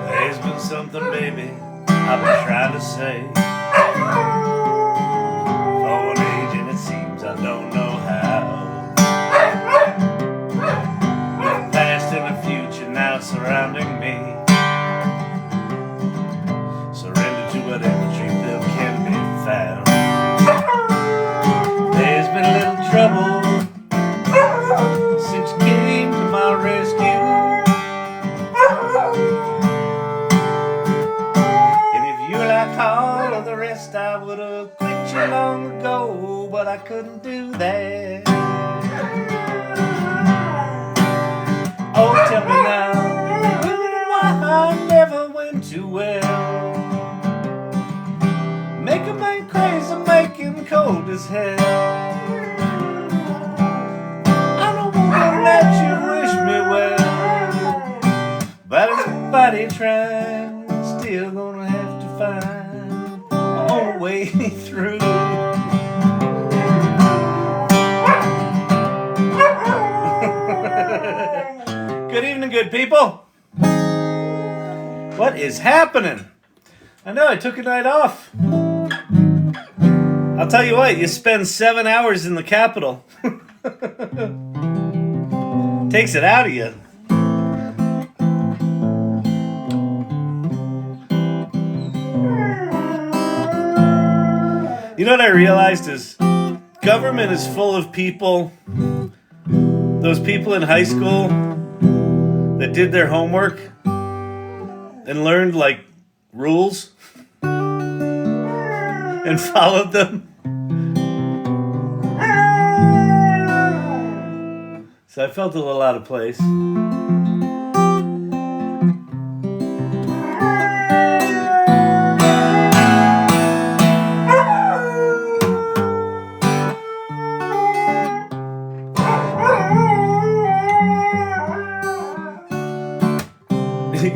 There's been something, baby, I've been trying to say. For an age and it seems I don't know how. With the past and the future now surrounding me. Surrender to whatever truth there can be found. There's been a little trouble since you came to my rescue. And if you're like all of the rest, I would have quit you long ago, but I couldn't do that. Oh, tell me now, why I never went too well. Make a man crazy, make him cold as hell. I don't wanna let you wish me well, but it's body trying, still gonna have to find my own way through. Good evening, good people. What is happening? I know I took a night off. I'll tell you what, you spend 7 hours in the Capitol. Takes it out of you. You know what I realized is government is full of people, those people in high school that did their homework and learned like rules and followed them. So I felt a little out of place.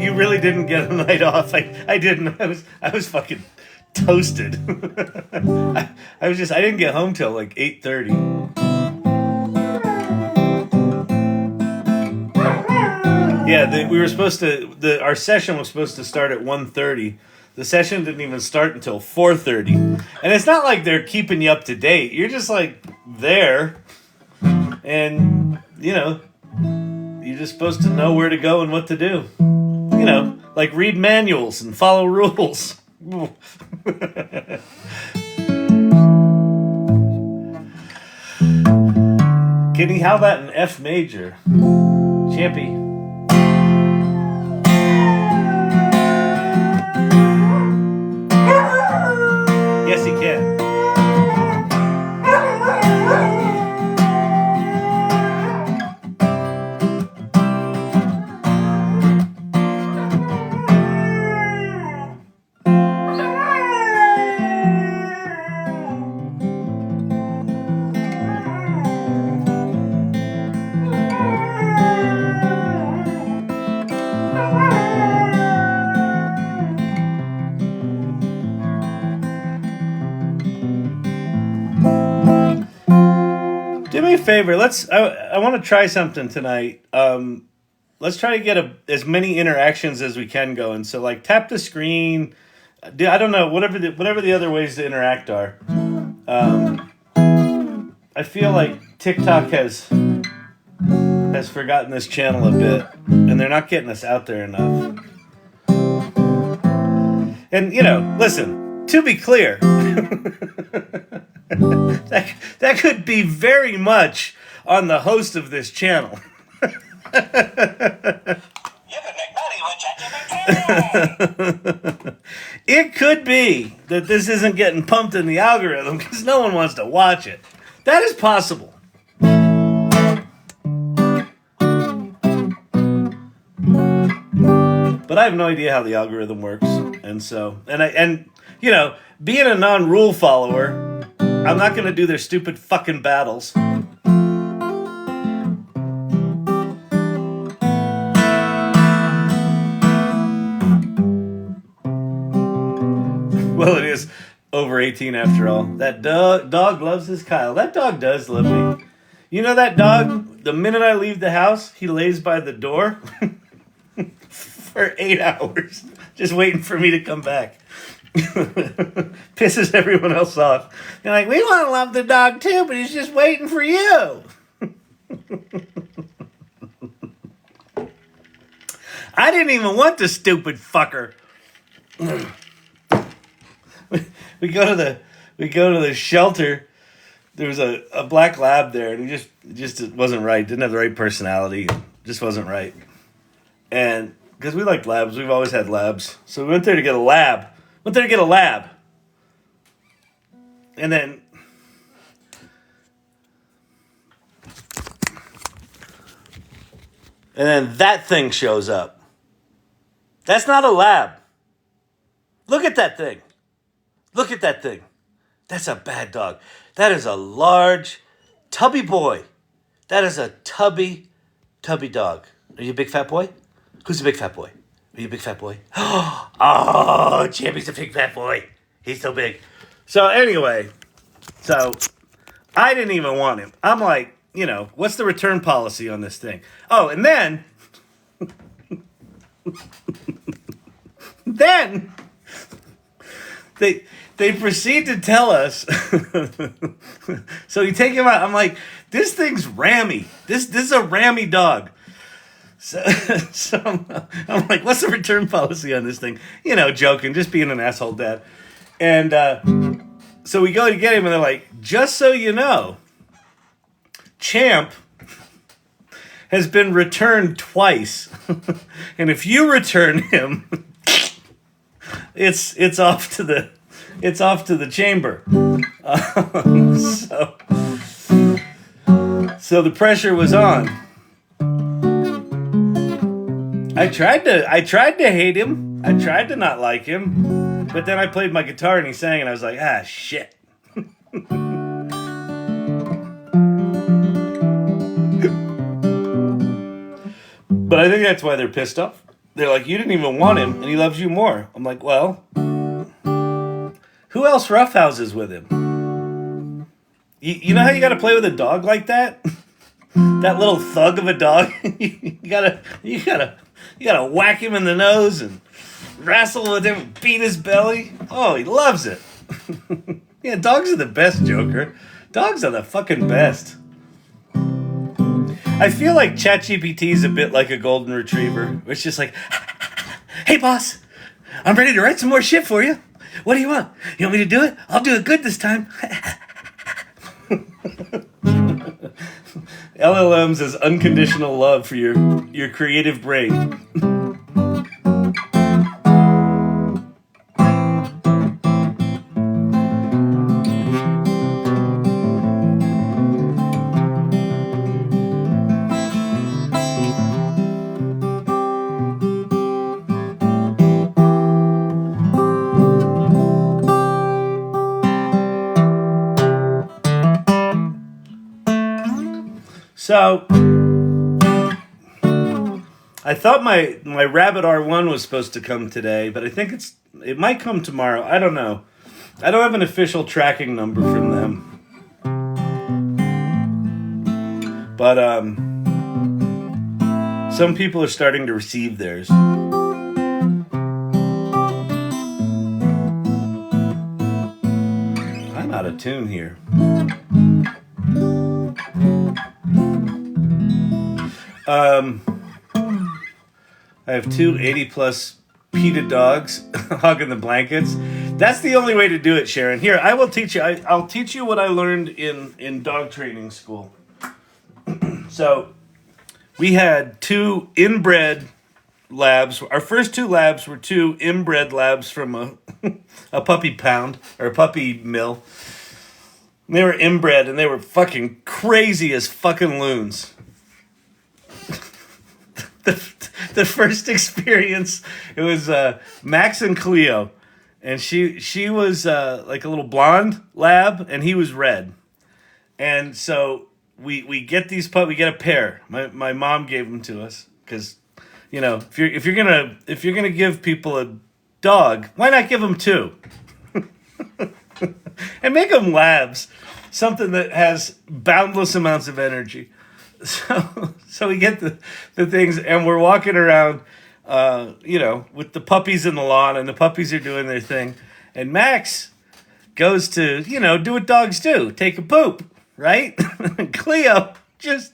You really didn't get a night off. I didn't. I was fucking toasted. I didn't get home till like 8:30. Yeah, we were supposed to. Our session was supposed to start at 1:30. The session didn't even start until 4:30. And it's not like they're keeping you up to date. You're just like there, and you're just supposed to know where to go and what to do. Like read manuals and follow rules. Kenny, how about an F major? Champy. Yes, he can. Do me a favor. I want to try something tonight. Let's try to get as many interactions as we can going. So like tap the screen. I don't know, whatever the other ways to interact are. I feel like TikTok has has forgotten this channel a bit, and they're not getting us out there enough. And, you know, listen, to be clear, that could be very much on the host of this channel. You can make money with ChatGPT. It could be that this isn't getting pumped in the algorithm because no one wants to watch it. That is possible. But I have no idea how the algorithm works, and so you know, being a non-rule follower, I'm not going to do their stupid fucking battles. Well, it is over 18 after all. That dog loves his Kyle. That dog does love me. You know that dog, the minute I leave the house, he lays by the door for 8 hours, just waiting for me to come back. Pisses everyone else off. They're like, we want to love the dog too, but he's just waiting for you. I didn't even want the stupid fucker. We go to the shelter. There was a black lab there, and he just wasn't right. Didn't have the right personality. Just wasn't right. And because we like labs, we've always had labs. So we went there to get a lab. And then that thing shows up. That's not a lab. Look at that thing. That's a bad dog. That is a large, tubby boy. That is a tubby dog. Are you a big fat boy? Who's a big fat boy? Are you a big fat boy? Oh, Champy's a big fat boy. He's so big. So anyway, I didn't even want him. I'm like, you know, what's the return policy on this thing? Oh, and then they proceed to tell us. So you take him out. I'm like, this thing's rammy. This is a rammy dog. So I'm like, what's the return policy on this thing? You know, joking, just being an asshole dad. And so we go to get him, and they're like, just so you know, Champ has been returned twice. And if you return him, it's off to the chamber. So the pressure was on. I tried to hate him. I tried to not like him. But then I played my guitar and he sang and I was like, shit. But I think that's why they're pissed off. They're like, you didn't even want him and he loves you more. I'm like, well, who else roughhouses with him? You know how you got to play with a dog like that? That little thug of a dog. you gotta whack him in the nose and wrestle with him, beat his belly. Oh, he loves it. Yeah, dogs are the best, Joker. Dogs are the fucking best. I feel like ChatGPT is a bit like a golden retriever. It's just like, hey boss, I'm ready to write some more shit for you. What do you want? You want me to do it? I'll do it good this time. LLMs is unconditional love for your creative brain. So, I thought my Rabbit R1 was supposed to come today, but I think it might come tomorrow. I don't know. I don't have an official tracking number from them. But some people are starting to receive theirs. I'm out of tune here. I have two 80-plus PETA dogs hugging the blankets. That's the only way to do it, Sharon. Here, I will teach you. I'll teach you what I learned in dog training school. So, we had two inbred labs. Our first two labs were two inbred labs from a puppy pound or a puppy mill. They were inbred and they were fucking crazy as fucking loons. The first experience, it was Max and Cleo, and she was like a little blonde lab, and he was red, and so we get these we get a pair. My mom gave them to us because, you know, if you're gonna give people a dog, why not give them two, and make them labs, something that has boundless amounts of energy. So we get the things, and we're walking around, you know, with the puppies in the lawn, and the puppies are doing their thing. And Max goes to, you know, do what dogs do, take a poop, right? And Cleo just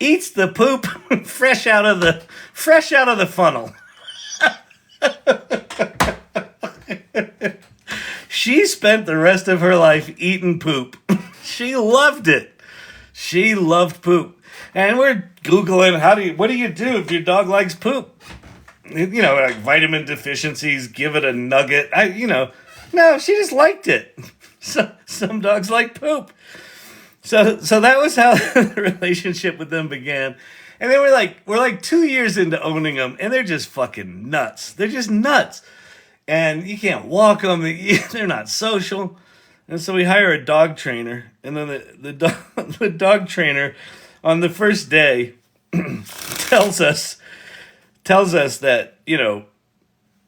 eats the poop fresh out of the funnel. She spent the rest of her life eating poop. She loved it. She loved poop. And we're Googling, what do you do if your dog likes poop? You know, like vitamin deficiencies, give it a nugget. No, she just liked it. So, some dogs like poop. So that was how the relationship with them began. And then we're like 2 years into owning them, and they're just fucking nuts. They're just nuts. And you can't walk them. They're not social. And so we hire a dog trainer. And then the dog trainer, on the first day, tells us that,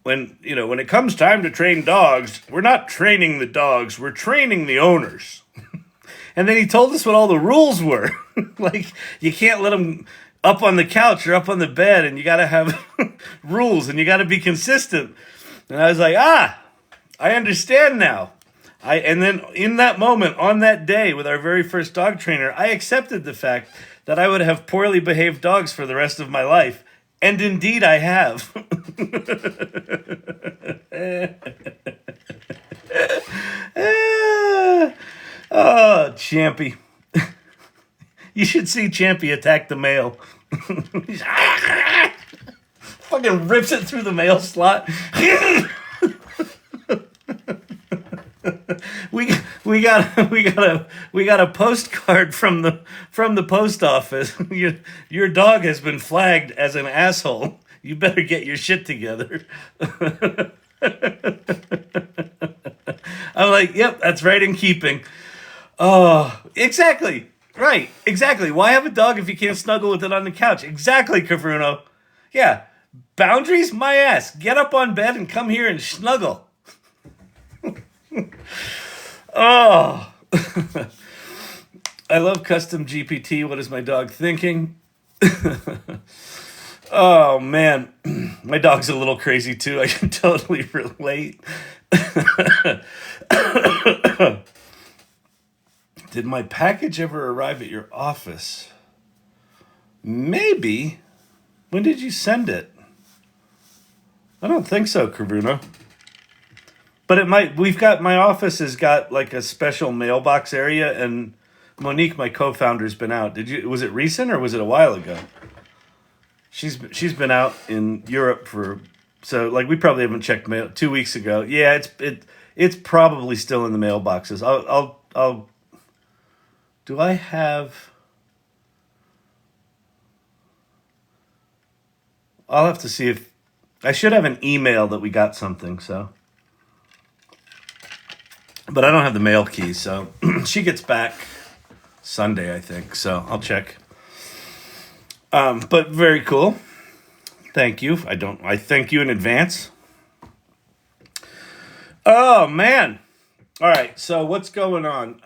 when it comes time to train dogs, we're not training the dogs, we're training the owners. And then he told us what all the rules were. Like, you can't let them up on the couch or up on the bed, and you got to have rules, and you got to be consistent. And I was like, I understand now. And then in that moment, on that day, with our very first dog trainer, I accepted the fact that I would have poorly behaved dogs for the rest of my life. And indeed, I have. Oh, Champy. You should see Champy attack the mail. Fucking rips it through the mail slot. We got a postcard from the post office. Your dog has been flagged as an asshole. You better get your shit together. I'm like, yep, that's right in keeping. Oh, exactly. Right, exactly. Why have a dog if you can't snuggle with it on the couch? Exactly, Cavruno. Yeah, boundaries? My ass. Get up on bed and come here and snuggle. Oh. I love custom GPT. What is my dog thinking? Oh, man. My dog's a little crazy, too. I can totally relate. Did my package ever arrive at your office? Maybe. When did you send it? I don't think so, Karuna. But it might. My office has got like a special mailbox area, and Monique, my co-founder's been out. Was it recent or was it a while ago? She's been out in Europe so we probably haven't checked mail 2 weeks ago. Yeah, it's probably still in the mailboxes. I'll do I have? I'll have to see if I should have an email that we got something. So, but I don't have the mail key. So she gets back Sunday, I think. So I'll check. But very cool. Thank you. I thank you in advance. Oh man. All right. So what's going on?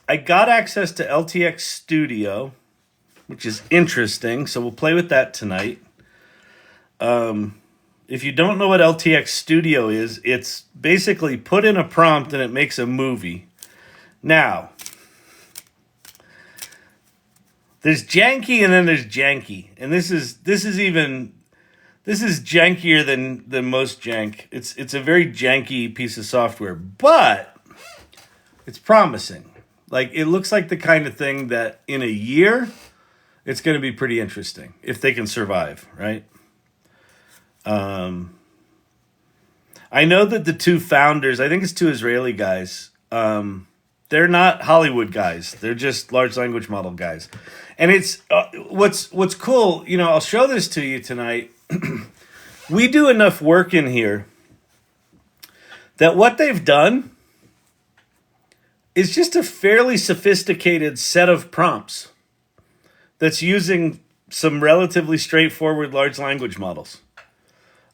I got access to LTX Studio, which is interesting. So we'll play with that tonight. If you don't know what LTX Studio is, it's basically put in a prompt and it makes a movie. Now, There's janky and then there's janky, and this is jankier than most jank. It's a very janky piece of software, but it's promising. Like, it looks like the kind of thing that in a year, it's going to be pretty interesting if they can survive, right? I know that the two founders, I think it's two Israeli guys, they're not Hollywood guys. They're just large language model guys. And it's what's cool, I'll show this to you tonight. We do enough work in here that what they've done is just a fairly sophisticated set of prompts that's using some relatively straightforward large language models.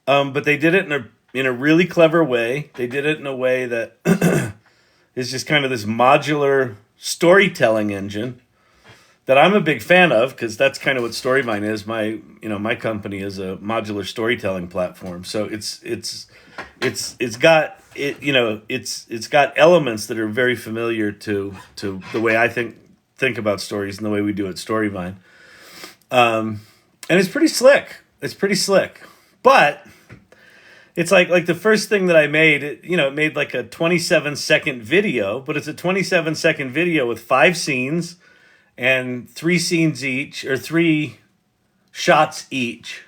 But they did it in a really clever way. They did it in a way that is just kind of this modular storytelling engine that I'm a big fan of, because that's kind of what Storyvine is. My company is a modular storytelling platform. So it's got elements that are very familiar to the way I think about stories and the way we do at Storyvine. And it's pretty slick. But it's like the first thing that I made, it made like a 27-second video, but it's a 27-second video with 5 scenes and 3 scenes each, or 3 shots each.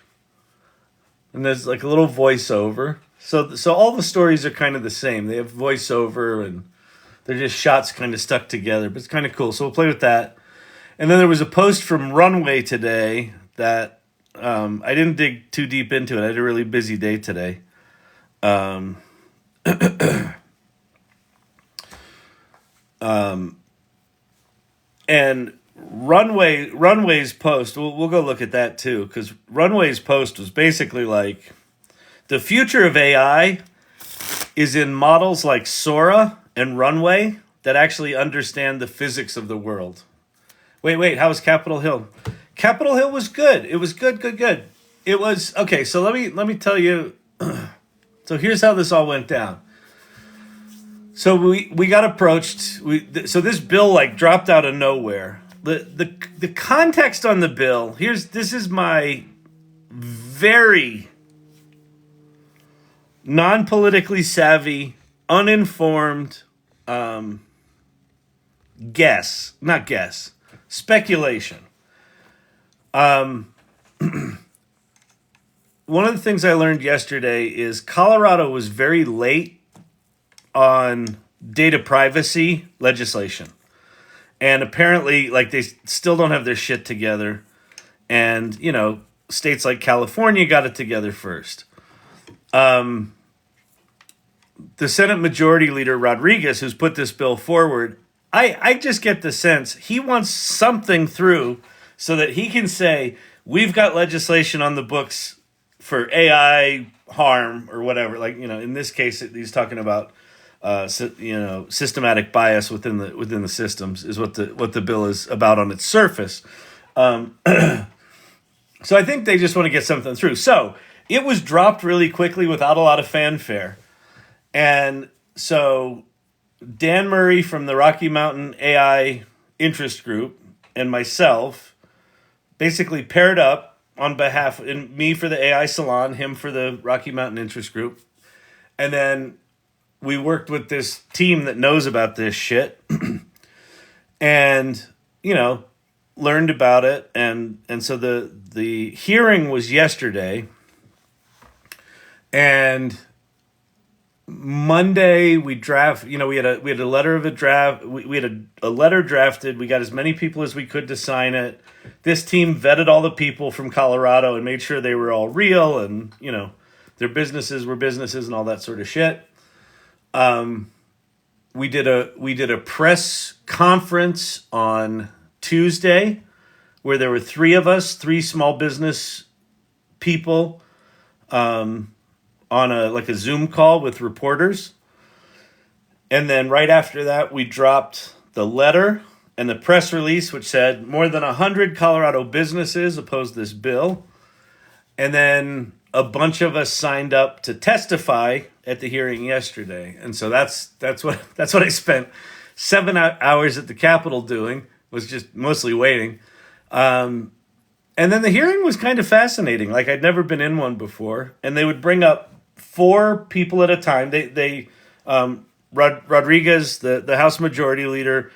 And there's like a little voiceover. So all the stories are kind of the same. They have voiceover and they're just shots kind of stuck together, but it's kind of cool. So we'll play with that. And then there was a post from Runway today that I didn't dig too deep into it. I had a really busy day today. And Runway's post, we'll go look at that too, because Runway's post was basically like, the future of AI is in models like Sora and Runway that actually understand the physics of the world. Wait, how was Capitol Hill? Capitol Hill was good. It was good. It was, okay, so let me tell you, so here's how this all went down. So we got approached. So this bill like dropped out of nowhere. The context on the bill. This is my very non-politically savvy, uninformed speculation. One of the things I learned yesterday is Colorado was very late on data privacy legislation. And apparently, like, they still don't have their shit together. And, states like California got it together first. The Senate Majority Leader Rodriguez, who's put this bill forward, I just get the sense he wants something through so that he can say, we've got legislation on the books for AI harm or whatever. Like, in this case, he's talking about systematic bias within the systems is what the bill is about on its surface. So I think they just want to get something through. So it was dropped really quickly without a lot of fanfare. And so Dan Murray from the Rocky Mountain AI Interest Group and myself basically paired up on behalf, and me for the AI Salon, him for the Rocky Mountain Interest Group. And then we worked with this team that knows about this shit and, learned about it. And so the hearing was yesterday, and Monday we draft, we had a letter of a draft. We had a letter drafted. We got as many people as we could to sign it. This team vetted all the people from Colorado and made sure they were all real and, their businesses were businesses and all that sort of shit. We did a press conference on Tuesday where there were 3 of us, 3 small business people, on a Zoom call with reporters. And then right after that, we dropped the letter and the press release, which said more than 100 Colorado businesses oppose this bill. And then a bunch of us signed up to testify at the hearing yesterday. And so that's what I spent 7 hours at the Capitol doing, was just mostly waiting. And then the hearing was kind of fascinating. Like I'd never been in one before, and they would bring up 4 people at a time. Rodriguez, the House Majority Leader,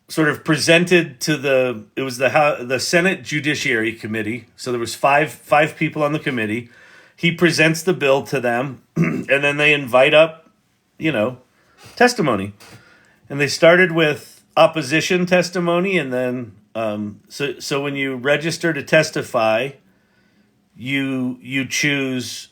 sort of presented to the Senate Judiciary Committee. So there was five people on the committee. He presents the bill to them, and then they invite up, testimony. And they started with opposition testimony, and then so when you register to testify, you choose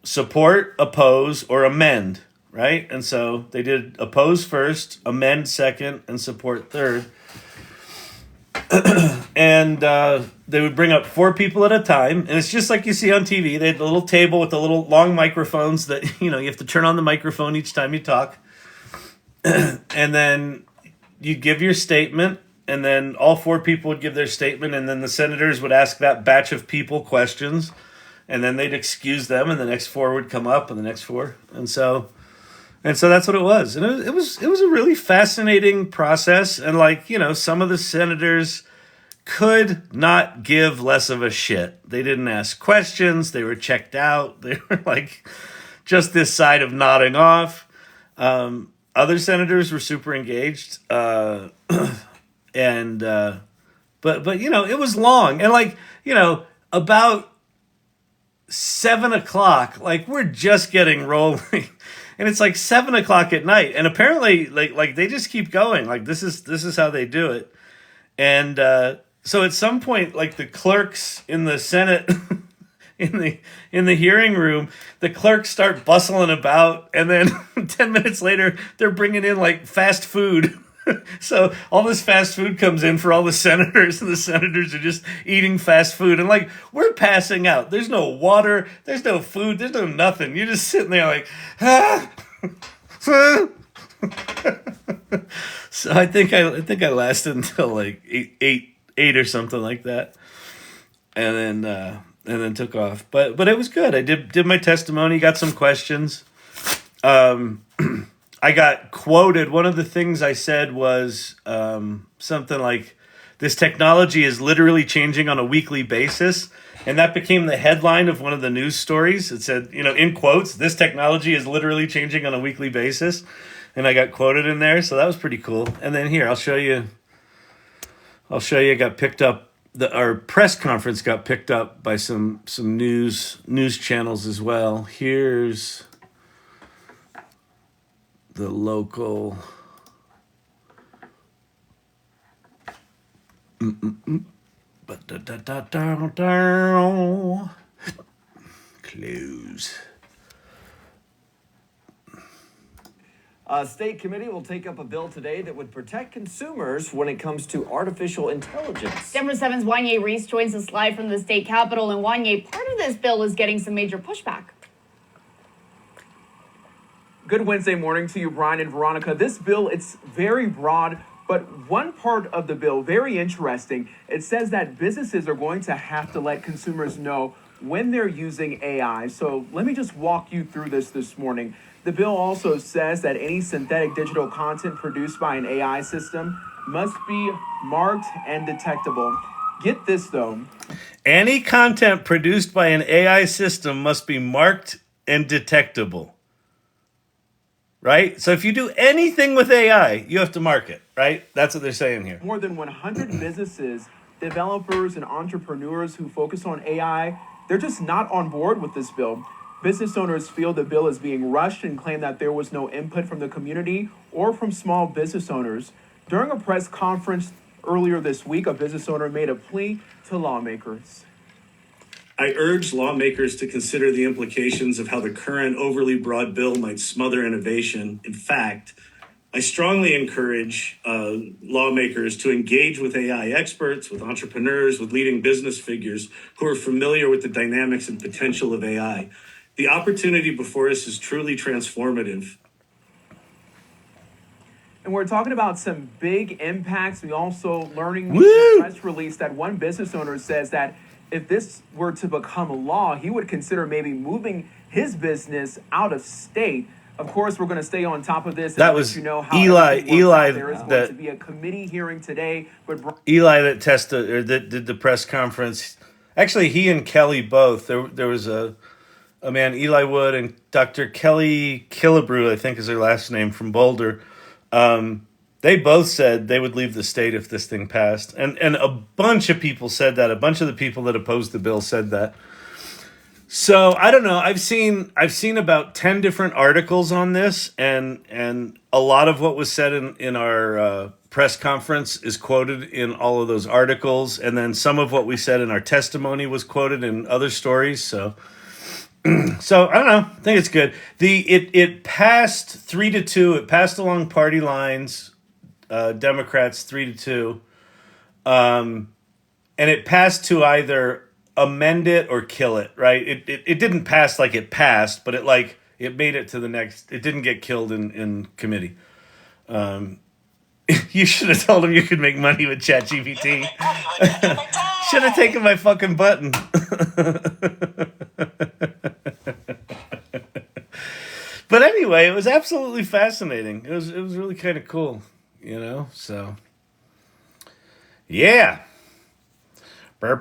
support, oppose, or amend, right? And so they did oppose first, amend second, and support third. And they would bring up 4 people at a time, and it's just like you see on TV. They had a little table with the little long microphones that you have to turn on the microphone each time you talk. And then you give your statement, and then all 4 people would give their statement, and then the senators would ask that batch of people questions, and then they'd excuse them, and the next 4 would come up, and the next 4, and so that's what it was. And it was a really fascinating process, and some of the senators could not give less of a shit. They didn't ask questions. They were checked out. They were just this side of nodding off. Other senators were super engaged, but it was long, and about 7:00, we're just getting rolling, and it's 7:00 at night, and apparently they just keep going. This is how they do it, and so at some point, the clerks in the Senate. In the hearing room, the clerks start bustling about, and then 10 minutes later, they're bringing in fast food. So all this fast food comes in for all the senators, and the senators are just eating fast food, and we're passing out. There's no water, there's no food, there's no nothing. You're just sitting there ah. So I think I lasted until eight or something like that, and then took off. But it was good. I did my testimony, got some questions. I got quoted. One of the things I said was something like, "This technology is literally changing on a weekly basis." And that became the headline of one of the news stories. It said, in quotes, "This technology is literally changing on a weekly basis." And I got quoted in there. So that was pretty cool. And then here, I'll show you. I got picked up. Our press conference got picked up by some news channels as well. Here's the local. Close. A state committee will take up a bill today that would protect consumers when it comes to artificial intelligence. Denver 7's Wanye Reese joins us live from the state capitol. And Wanye, part of this bill is getting some major pushback. Good Wednesday morning to you, Brian and Veronica. This bill, it's very broad, but one part of the bill, very interesting. It says that businesses are going to have to let consumers know when they're using AI. So let me just walk you through this morning. The bill also says that any synthetic digital content produced by an AI system must be marked and detectable. Get this, though. Any content produced by an AI system must be marked and detectable. Right? So if you do anything with AI, you have to mark it, right? That's what they're saying here. More than 100 businesses, developers, and entrepreneurs who focus on AI, they're just not on board with this bill. Business owners feel the bill is being rushed and claim that there was no input from the community or from small business owners. During a press conference earlier this week, a business owner made a plea to lawmakers. I urge lawmakers to consider the implications of how the current overly broad bill might smother innovation. In fact, I strongly encourage lawmakers to engage with AI experts, with entrepreneurs, with leading business figures who are familiar with the dynamics and potential of AI. The opportunity before us is truly transformative. And we're talking about some big impacts. We also learning in a press release that one business owner says that if this were to become a law, he would consider maybe moving his business out of state. Of course, we're going to stay on top of this. And That let was you know how Eli. everything works out. There is That going to be a committee hearing today, but Eli that tested or that did the press conference. Actually, he and Kelly both. There was a man, Eli Wood, and Dr. Kelly Killebrew, I think is her last name, from Boulder. They both said they would leave the state if this thing passed, and a bunch of people said that. A bunch of the people that opposed the bill said that. So I don't know. I've seen about 10 different articles on this, and a lot of what was said in our press conference is quoted in all of those articles, and then some of what we said in our testimony was quoted in other stories. So I don't know. I think it's good. It passed 3-2. It passed along party lines. Democrats 3-2, and it passed to either amend it or kill it. Right? It didn't pass like it passed, but it made it to the next. It didn't get killed in committee. You should have told him you could make money with ChatGPT. Should have taken my fucking button. But anyway, it was absolutely fascinating. It was really kind of cool. So yeah. All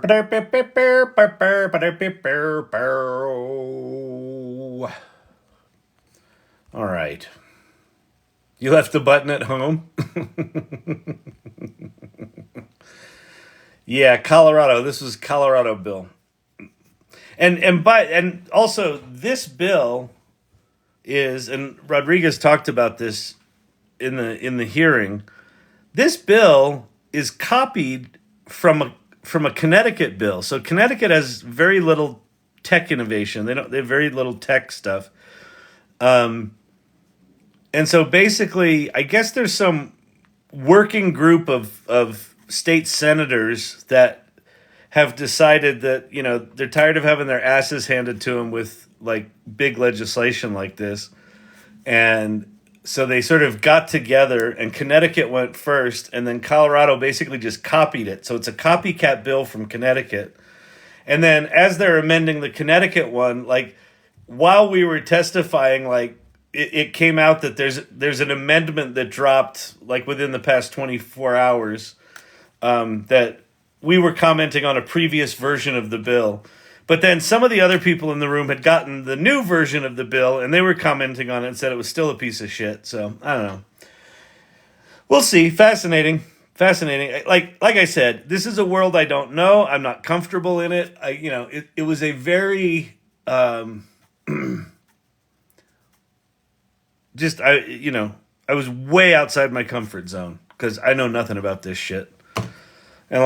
right. You left the button at home? Yeah, Colorado. This was Colorado bill. And also this bill is, and Rodriguez talked about this in the hearing, this bill is copied from a Connecticut bill. So Connecticut has very little tech innovation. They have very little tech stuff. And so basically, I guess there's some working group of state senators that have decided that, they're tired of having their asses handed to them with like big legislation like this. And so they sort of got together, and Connecticut went first, and then Colorado basically just copied it. So it's a copycat bill from Connecticut. And then as they're amending the Connecticut one, like while we were testifying, like it came out that there's an amendment that dropped like within the past 24 hours that we were commenting on a previous version of the bill. But then some of the other people in the room had gotten the new version of the bill, and they were commenting on it and said it was still a piece of shit. So, I don't know. We'll see. Fascinating. Like I said, this is a world I don't know. I'm not comfortable in it. It was a very... I was way outside my comfort zone because I know nothing about this shit. And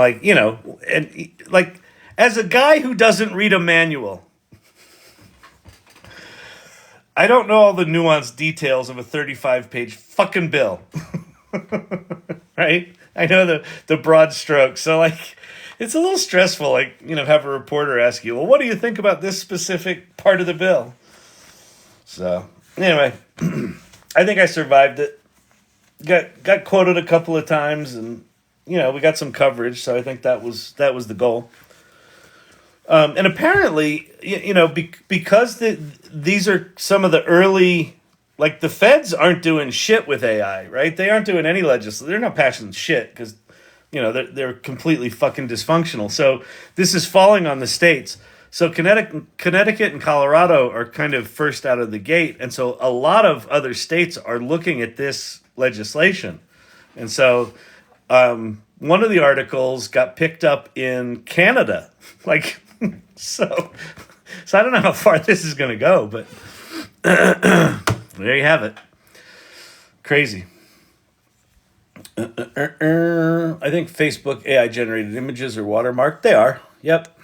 as a guy who doesn't read a manual, I don't know all the nuanced details of a 35-page fucking bill. Right? I know the broad strokes. So, it's a little stressful, have a reporter ask you, well, what do you think about this specific part of the bill? So, anyway, I think I survived it. Got quoted a couple of times, and, we got some coverage, so I think that was the goal. And apparently, because these are some of the early, the feds aren't doing shit with AI, right? They aren't doing any legislation. They're not passing shit because, they're completely fucking dysfunctional. So this is falling on the states. So Connecticut and Colorado are kind of first out of the gate. And so a lot of other states are looking at this legislation. And so one of the articles got picked up in Canada. So I don't know how far this is going to go, but there you have it. Crazy. I think Facebook AI generated images are watermarked. They are. Yep.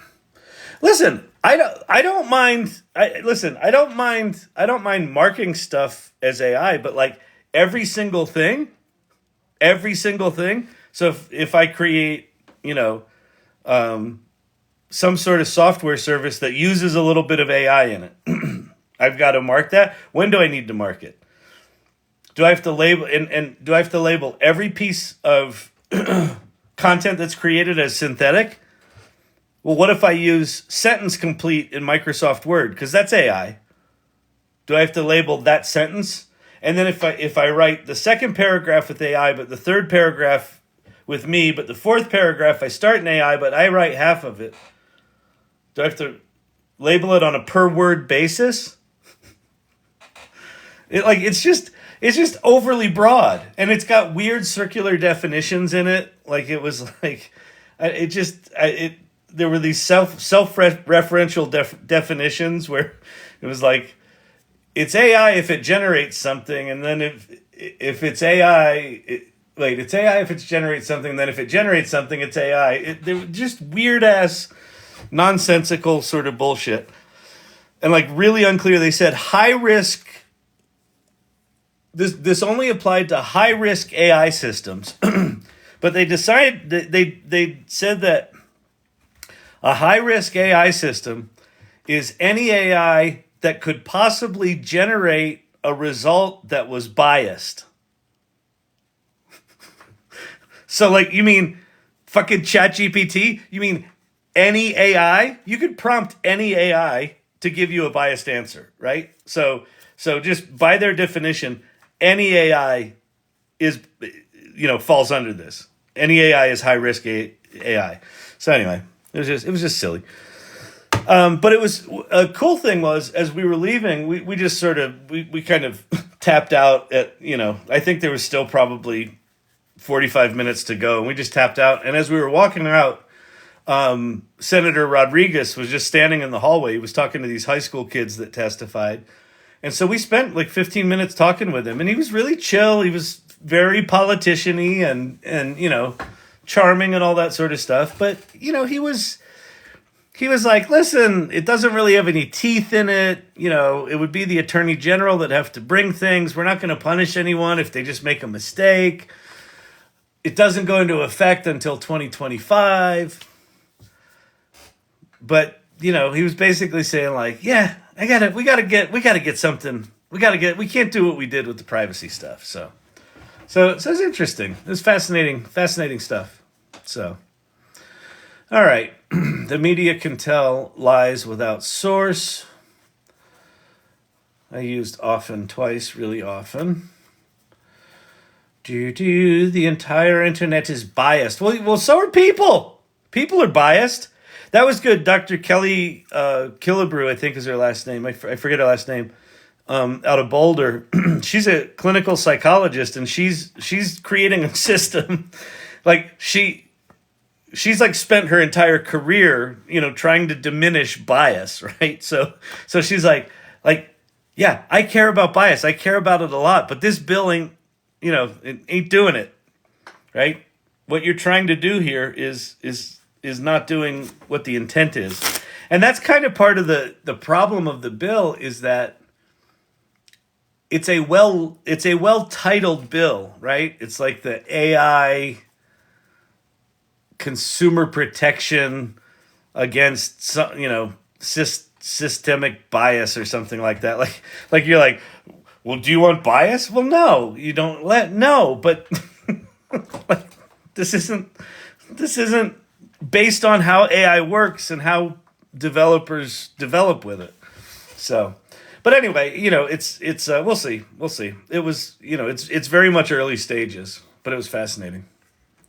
Listen, I don't mind. I don't mind marking stuff as AI, but every single thing. So if I create, some sort of software service that uses a little bit of AI in it, I've got to mark that. When do I need to mark it? Do I have to label and do I have to label every piece of content that's created as synthetic? Well, what if I use sentence complete in Microsoft Word? Because that's AI. Do I have to label that sentence? And then if I write the second paragraph with AI, but the third paragraph with me, but the fourth paragraph I start in AI, but I write half of it, do I have to label it on a per word basis? It's just overly broad, and it's got weird circular definitions in it. Like it was like there were these self-referential definitions where it was like, it's AI if it generates something, and then if it's AI, it's AI if it generates something, then if it generates something, it's AI. They were just weird ass, nonsensical sort of bullshit, and like really unclear. They said high risk. This only applied to high risk AI systems, but they decided they said that a high risk AI system is any AI that could possibly generate a result that was biased. So, like, you mean fucking ChatGPT? You mean any AI? You could prompt any AI to give you a biased answer, right? So just by their definition, any AI is, falls under this. Any AI is high risk AI. So anyway, it was just silly. But it was a cool thing was, as we were leaving, we just sort of we kind of tapped out at, I think there was still probably 45 minutes to go, and we just tapped out. And as we were walking out, Senator Rodriguez was just standing in the hallway. He was talking to these high school kids that testified. And so we spent like 15 minutes talking with him, and he was really chill. He was very politician-y and charming and all that sort of stuff. But, he was like, listen, it doesn't really have any teeth in it. It would be the attorney general that have to bring things. We're not going to punish anyone if they just make a mistake. It doesn't go into effect until 2025. But, he was basically saying like, yeah, we gotta get something. We can't do what we did with the privacy stuff. So it's interesting. It's fascinating stuff. So, all right. The media can tell lies without source. I used often twice, really often. The entire internet is biased. Well, so are people. People are biased. That was good. Dr. Kelly Killebrew, I think is her last name. I forget her last name. Out of Boulder. She's a clinical psychologist, and she's creating a system. Like she's like spent her entire career, trying to diminish bias, right? So she's like, yeah, I care about bias. I care about it a lot, but this bill ain't doing it, right? What you're trying to do here is not doing what the intent is. And that's kind of part of the problem of the bill, is that it's a well-titled bill, right? It's like the AI consumer protection against systemic bias or something like that. Like you're like, well, do you want bias? Well, no, you don't but like, this isn't based on how AI works and how developers develop with it. So, but anyway, it's we'll see. It was, it's very much early stages, but it was fascinating.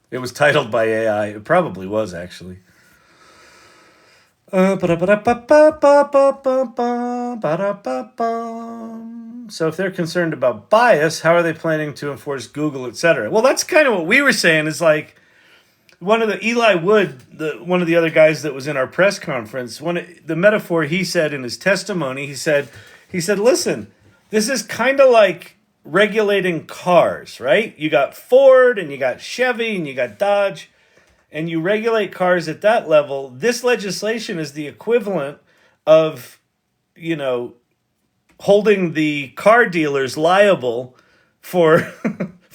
It was titled by AI. It probably was, actually. So if they're concerned about bias, how are they planning to enforce Google, etc.? Well, that's kind of what we were saying, is like, one of the Eli Wood, one of the other guys that was in our press conference, the metaphor he said in his testimony, he said, listen, this is kind of like regulating cars, right? You got Ford and you got Chevy and you got Dodge, and you regulate cars at that level. This legislation is the equivalent of, holding the car dealers liable for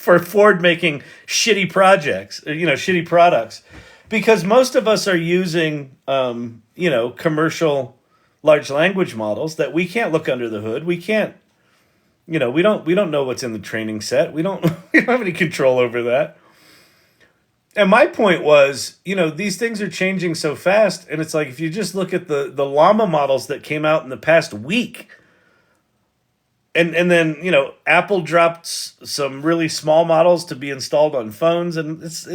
for Ford making shitty shitty products, because most of us are using commercial large language models that we can't look under the hood. We can't, we don't know what's in the training set. We don't have any control over that. And my point was, these things are changing so fast, and it's like, if you just look at the llama models that came out in the past week, and then, you know, Apple dropped some really small models to be installed on phones, and it's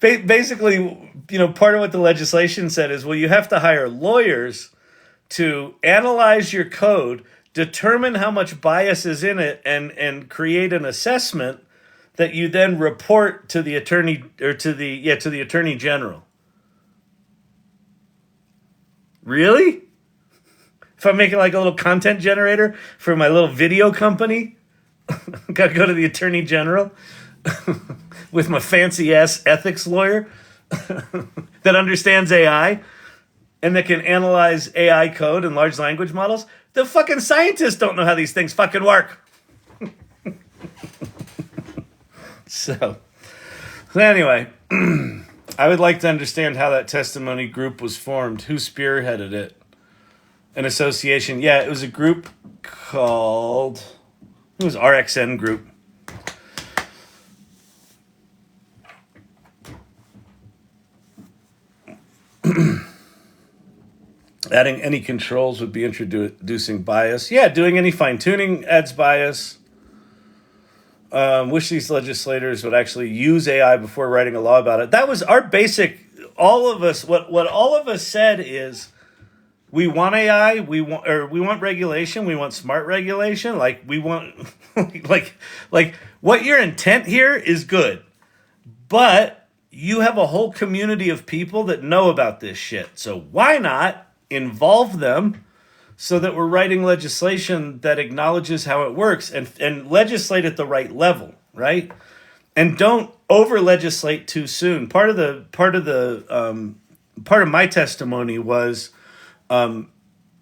basically, you know, part of what the legislation said is, well, you have to hire lawyers to analyze your code, determine how much bias is in it, and create an assessment that you then report to the attorney, or to the attorney general. Really? If I'm making like a little content generator for my little video company, gotta go to the attorney general with my fancy ass ethics lawyer that understands AI and that can analyze AI code and large language models. The fucking scientists don't know how these things fucking work. So anyway, I would like to understand how that testimony group was formed. Who spearheaded it? An association. Yeah, it was a group called... It was RXN Group. Adding any controls would be introducing bias. Yeah, doing any fine-tuning adds bias. Wish these legislators would actually use AI before writing a law about it. That was our basic... All of us... What all of us said is... We want AI, we want regulation, we want smart regulation, like we want like what your intent here is good. But you have a whole community of people that know about this shit. So why not involve them so that we're writing legislation that acknowledges how it works and legislate at the right level, right? And don't over legislate too soon. Part of my testimony was,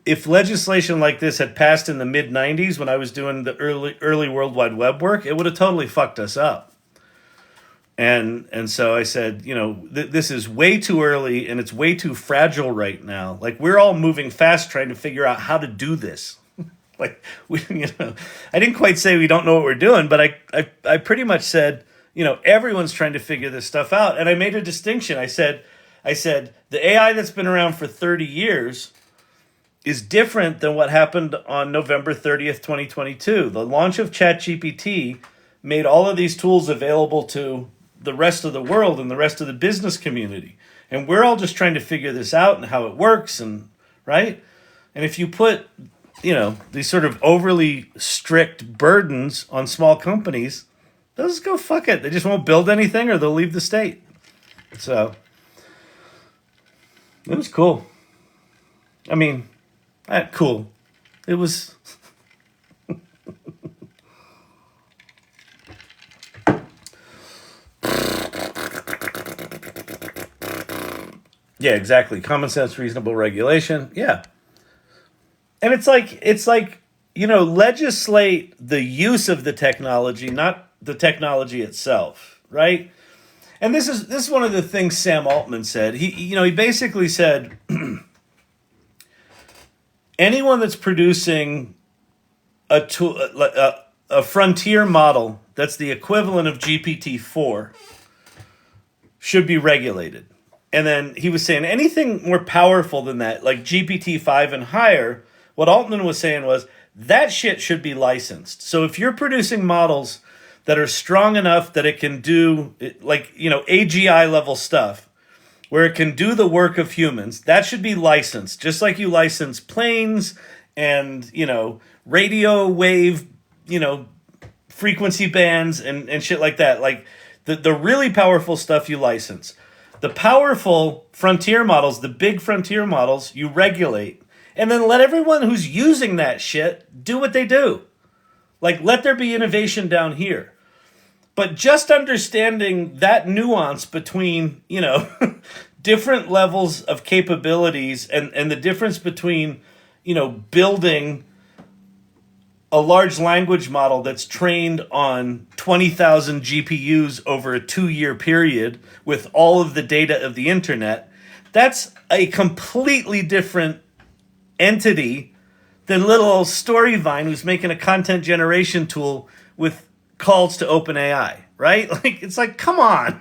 if legislation like this had passed in the mid-90s when I was doing the early World Wide Web work, it would have totally fucked us up. And so I said, you know, this is way too early and it's way too fragile right now. Like, we're all moving fast trying to figure out how to do this. Like, I didn't quite say we don't know what we're doing, but I pretty much said, you know, everyone's trying to figure this stuff out. And I made a distinction. I said, the AI that's been around for 30 years is different than what happened on November 30th, 2022. The launch of ChatGPT made all of these tools available to the rest of the world and the rest of the business community. And we're all just trying to figure this out and how it works, and right? And if you put, you know, these sort of overly strict burdens on small companies, they'll just go fuck it. They just won't build anything or they'll leave the state. So it was cool. I mean, cool. It was... Yeah, exactly. Common sense, reasonable regulation. Yeah. And it's like, you know, legislate the use of the technology, not the technology itself, right? And this is one of the things Sam Altman said. He basically said, anyone that's producing a frontier model that's the equivalent of GPT-4 should be regulated. And then he was saying anything more powerful than that, like GPT-5 and higher, what Altman was saying was that shit should be licensed. So if you're producing models that are strong enough that it can do, like, you know, AGI level stuff, where it can do the work of humans, that should be licensed. Just like you license planes and, you know, radio wave, you know, frequency bands and shit like that. Like the really powerful stuff you license. The powerful frontier models, the big frontier models, you regulate. And then let everyone who's using that shit do what they do. Like, let there be innovation down here. But just understanding that nuance between, you know, different levels of capabilities and the difference between, you know, building a large language model that's trained on 20,000 GPUs over a 2-year period with all of the data of the internet, that's a completely different entity than little old Storyvine who's making a content generation tool with calls to OpenAI, right? Like, it's like, come on.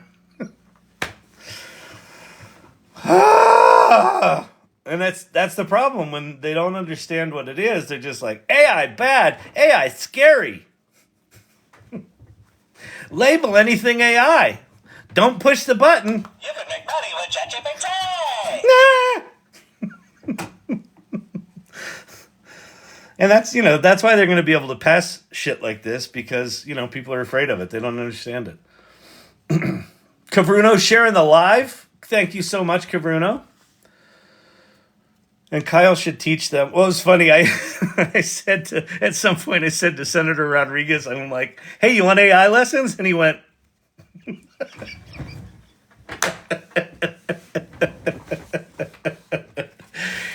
And that's the problem when they don't understand what it is. They're just like, AI bad, AI scary. Label anything AI. Don't push the button. You can make money with ChatGPT. And that's why they're going to be able to pass shit like this, because, people are afraid of it. They don't understand it. Cavruno sharing the live. Thank you so much, Cavruno. And Kyle should teach them. Well, it was funny. At some point I said to Senator Rodriguez, I'm like, hey, you want AI lessons? And he went,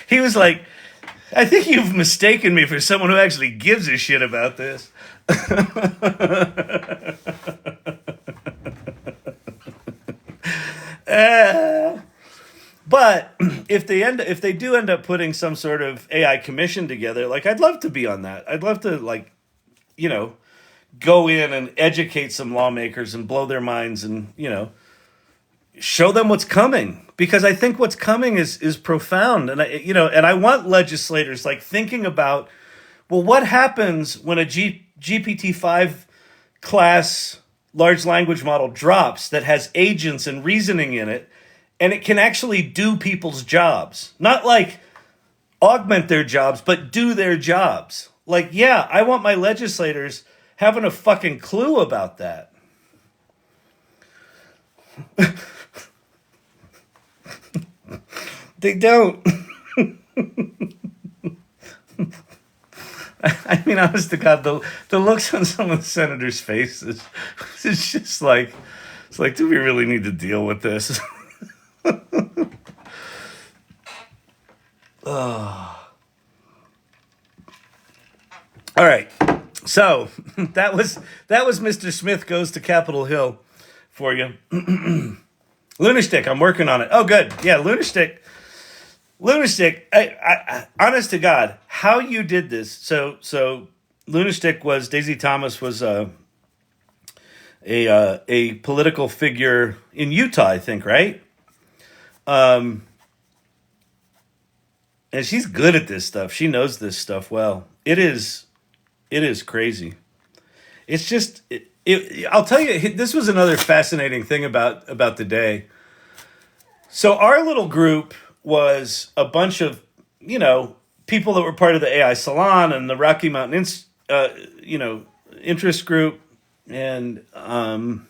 he was like, I think you've mistaken me for someone who actually gives a shit about this. But if they do end up putting some sort of AI commission together, like, I'd love to be on that. I'd love to, go in and educate some lawmakers and blow their minds and, show them what's coming. Because I think what's coming is profound. And I want legislators thinking about, well, what happens when a GPT-5 class large language model drops that has agents and reasoning in it, and it can actually do people's jobs. Not augment their jobs, but do their jobs. I want my legislators having a fucking clue about that. They don't. I mean, honest to God, the looks on some of the senators' faces, it's just do we really need to deal with this? Oh. All right. So that was Mr. Smith Goes to Capitol Hill for you. Lunarstick, I'm working on it. Oh, good. Yeah, Lunarstick. I honest to God, how you did this. So Lunarstick was, Daisy Thomas was a political figure in Utah, I think, right? And she's good at this stuff. She knows this stuff well. It is crazy. It's just, I'll tell you, this was another fascinating thing about the day. So our little group was a bunch of, people that were part of the AI Salon and the Rocky Mountain, interest group. And, hang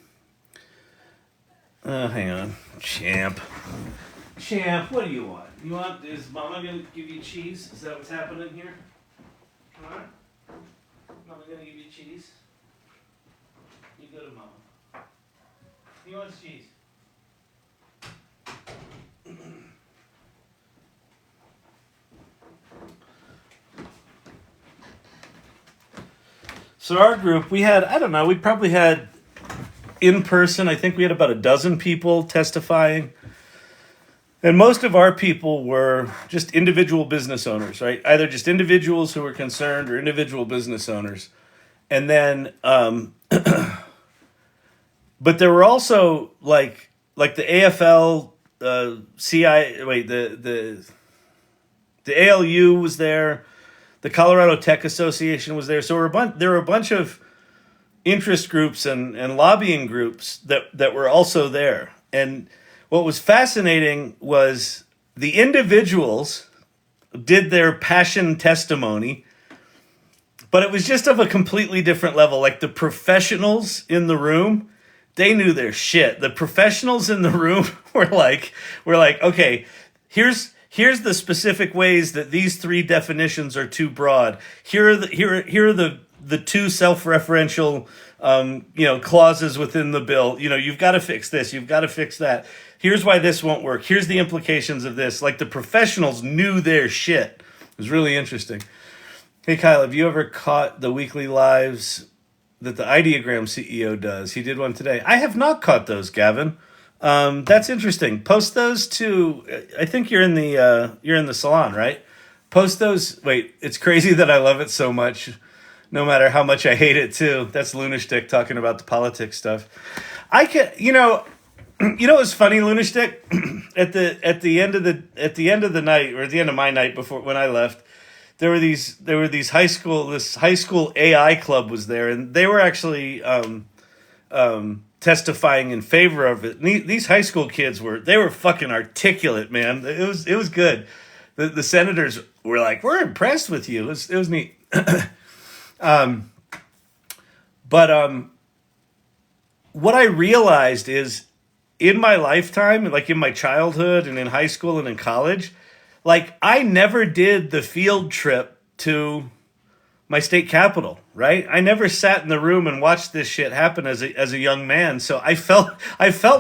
on. Champ, what do you want? Is Mama going to give you cheese? Is that what's happening here? Come on. Mama going to give you cheese? You go to Mama. He wants cheese. So our group, we probably had in person, I think we had about a dozen people testifying. And most of our people were just individual business owners, right? Either just individuals who were concerned or individual business owners. And then, but there were also like the AFL, the ALU was there. The Colorado Tech Association was there. So there were a bunch of interest groups and lobbying groups that were also there. And what was fascinating was the individuals did their passion testimony, but it was just of a completely different level. Like the professionals in the room, they knew their shit. The professionals in the room were like, okay, here's the specific ways that these three definitions are too broad. Here are the two self-referential clauses within the bill. You've got to fix this, you've got to fix that. Here's why this won't work. Here's the implications of this. Like the professionals knew their shit. It was really interesting. Hey Kyle, have you ever caught the weekly lives that the Ideogram CEO does? He did one today. I have not caught those, Gavin. That's interesting. Post those to, I think you're in the salon, right? Post those. Wait, it's crazy that I love it so much, no matter how much I hate it too. That's Lunarstick talking about the politics stuff. What's funny, Lunarstick? at the end of the night, or at the end of my night before when I left, there were these high school AI club was there, and they were actually testifying in favor of it. And these high school kids were fucking articulate, man. It was good. The senators were like, "We're impressed with you." It was neat. But what I realized is, in my lifetime, like in my childhood and in high school and in college, like I never did the field trip to my state capital, right? I never sat in the room and watched this shit happen as a young man. So I felt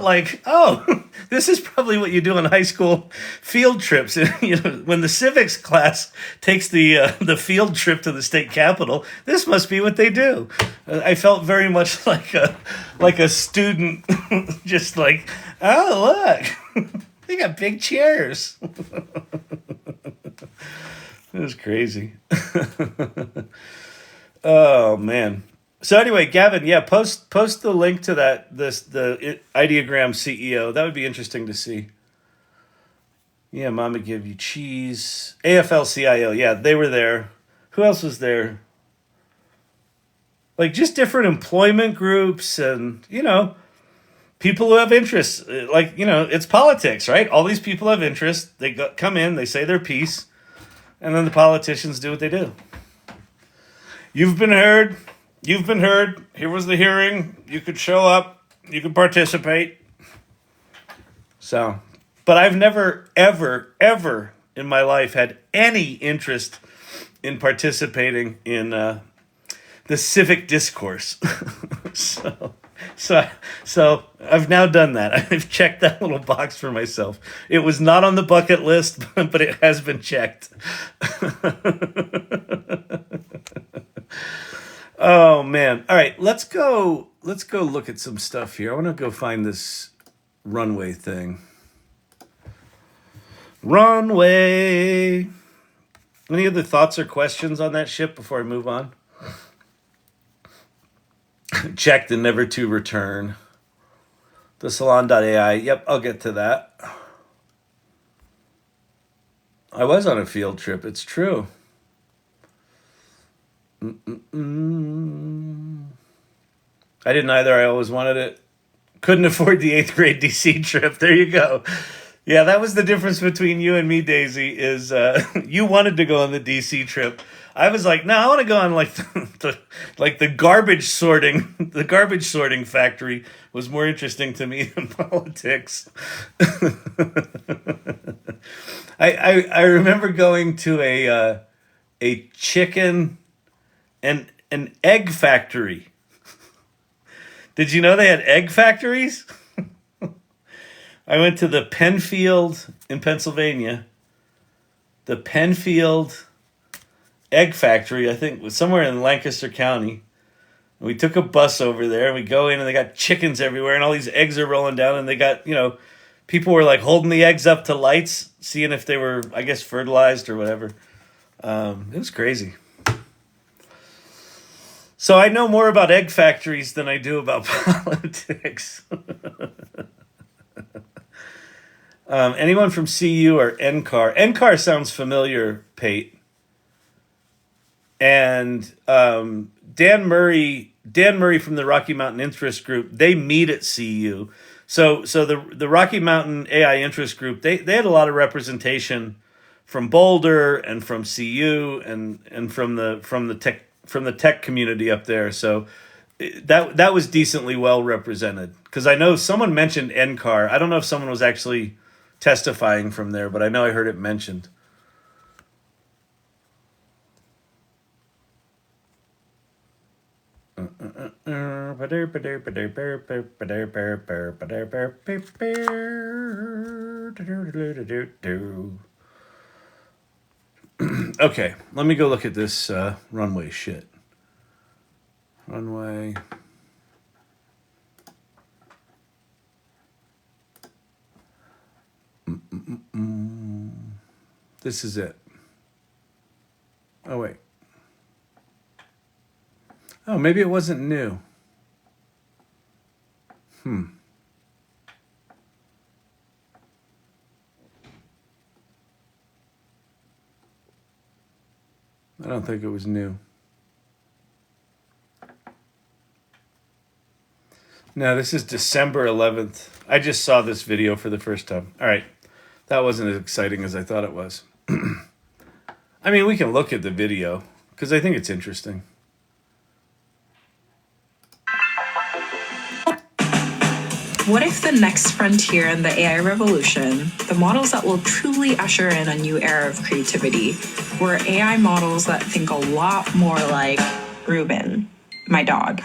like, oh, this is probably what you do on high school field trips. You know, when the civics class takes the field trip to the state capitol, this must be what they do. I felt very much like a student, just like, oh look, they got big chairs. It was crazy. Oh man. So anyway, Gavin, yeah, post the link to the Ideogram CEO. That would be interesting to see. Yeah, Mama give you cheese. AFL-CIO, yeah, they were there. Who else was there? Like just different employment groups and, you know, people who have interests. Like, you know, it's politics, right? All these people have interests. They come in, they say their piece. And then the politicians do what they do. You've been heard. You've been heard. Here was the hearing. You could show up. You could participate. So, but I've never, ever, ever in my life had any interest in participating in the civic discourse. So I've now done that. I've checked that little box for myself. It was not on the bucket list, but it has been checked. Oh man. All right, let's go look at some stuff here. I want to go find this runway thing. Runway. Any other thoughts or questions on that ship before I move on? Checked and never to return. The salon.ai. Yep, I'll get to that. I was on a field trip. It's true. I didn't either. I always wanted it. Couldn't afford the 8th grade DC trip. There you go. Yeah, that was the difference between you and me, Daisy, is you wanted to go on the DC trip. I was like, no, I want to go on like the garbage sorting. The garbage sorting factory was more interesting to me than politics. I remember going to a chicken and an egg factory. Did you know they had egg factories? I went to the Penfield in Pennsylvania. The Penfield egg factory, I think, was somewhere in Lancaster County. And we took a bus over there, and we go in, and they got chickens everywhere, and all these eggs are rolling down, and they got, you know, people were like holding the eggs up to lights, seeing if they were, I guess, fertilized or whatever. It was crazy. So I know more about egg factories than I do about politics. Anyone from CU or NCAR? NCAR sounds familiar, Pate. And Dan Murray from the Rocky Mountain Interest Group, they meet at CU. So the Rocky Mountain AI Interest Group, they had a lot of representation from Boulder and from CU and from the tech community up there. So that was decently well represented. Because I know someone mentioned NCAR. I don't know if someone was actually testifying from there, but I know I heard it mentioned. Okay, let me go look at this runway shit. Runway. This is it. Oh, wait. Oh, maybe it wasn't new. I don't think it was new. No, this is December 11th. I just saw this video for the first time. All right. That wasn't as exciting as I thought it was. I mean, we can look at the video because I think it's interesting. What if the next frontier in the AI revolution, the models that will truly usher in a new era of creativity, were AI models that think a lot more like Reuben, my dog?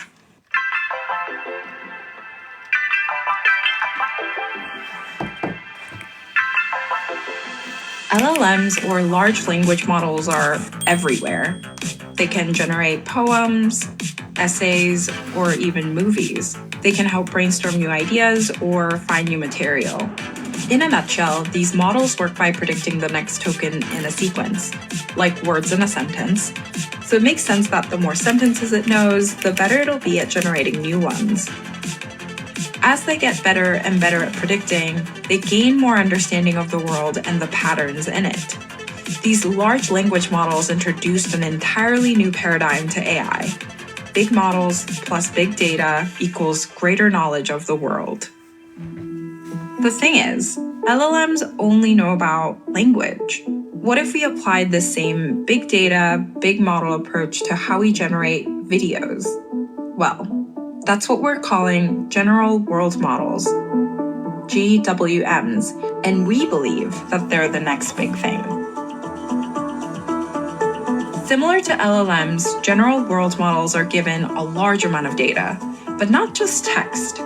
LLMs, or large language models, are everywhere. They can generate poems, essays, or even movies. They can help brainstorm new ideas or find new material. In a nutshell, these models work by predicting the next token in a sequence, like words in a sentence. So it makes sense that the more sentences it knows, the better it'll be at generating new ones. As they get better and better at predicting, they gain more understanding of the world and the patterns in it. These large language models introduced an entirely new paradigm to AI. Big models plus big data equals greater knowledge of the world. The thing is, LLMs only know about language. What if we applied this same big data, big model approach to how we generate videos? Well, that's what we're calling general world models, GWMs, and we believe that they're the next big thing. Similar to LLMs, general world models are given a large amount of data, but not just text.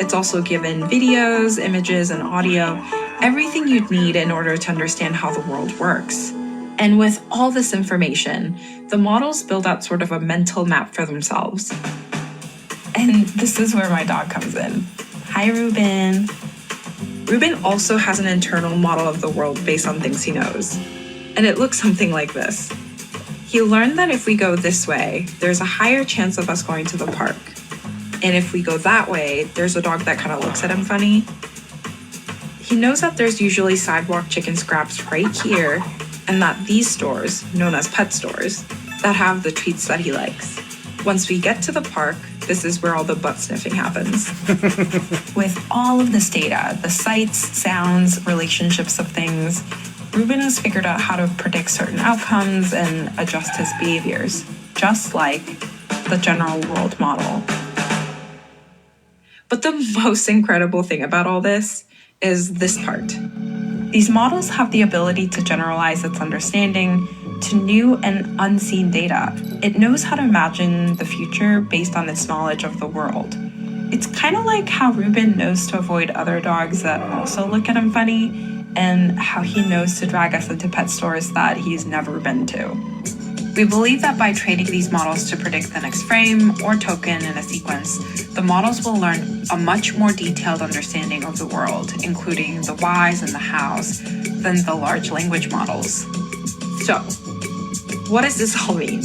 It's also given videos, images, and audio, everything you'd need in order to understand how the world works. And with all this information, the models build out sort of a mental map for themselves. And this is where my dog comes in. Hi, Reuben. Reuben also has an internal model of the world based on things he knows. And it looks something like this. He learned that if we go this way, there's a higher chance of us going to the park. And if we go that way, there's a dog that kind of looks at him funny. He knows that there's usually sidewalk chicken scraps right here, and that these stores, known as pet stores, that have the treats that he likes. Once we get to the park, this is where all the butt sniffing happens. With all of this data, the sights, sounds, relationships of things, Reuben has figured out how to predict certain outcomes and adjust his behaviors, just like the general world model. But the most incredible thing about all this is this part. These models have the ability to generalize its understanding to new and unseen data. It knows how to imagine the future based on its knowledge of the world. It's kind of like how Reuben knows to avoid other dogs that also look at him funny, and how he knows to drag us into pet stores that he's never been to. We believe that by training these models to predict the next frame or token in a sequence, the models will learn a much more detailed understanding of the world, including the whys and the hows, than the large language models. So, what does this all mean?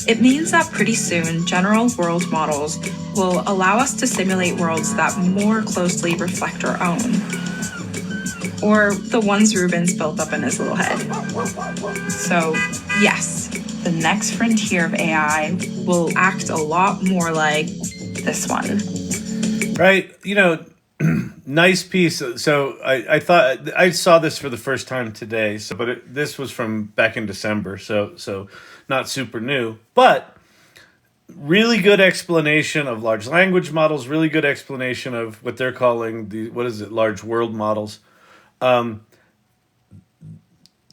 It means that pretty soon, general world models will allow us to simulate worlds that more closely reflect our own, or the ones Reuben's built up in his little head. So, yes, the next frontier of AI will act a lot more like this one. Right? You know, nice piece. So I thought I saw this for the first time today. But this was from back in December. So not super new, but really good explanation of large language models. Really good explanation of what they're calling large world models.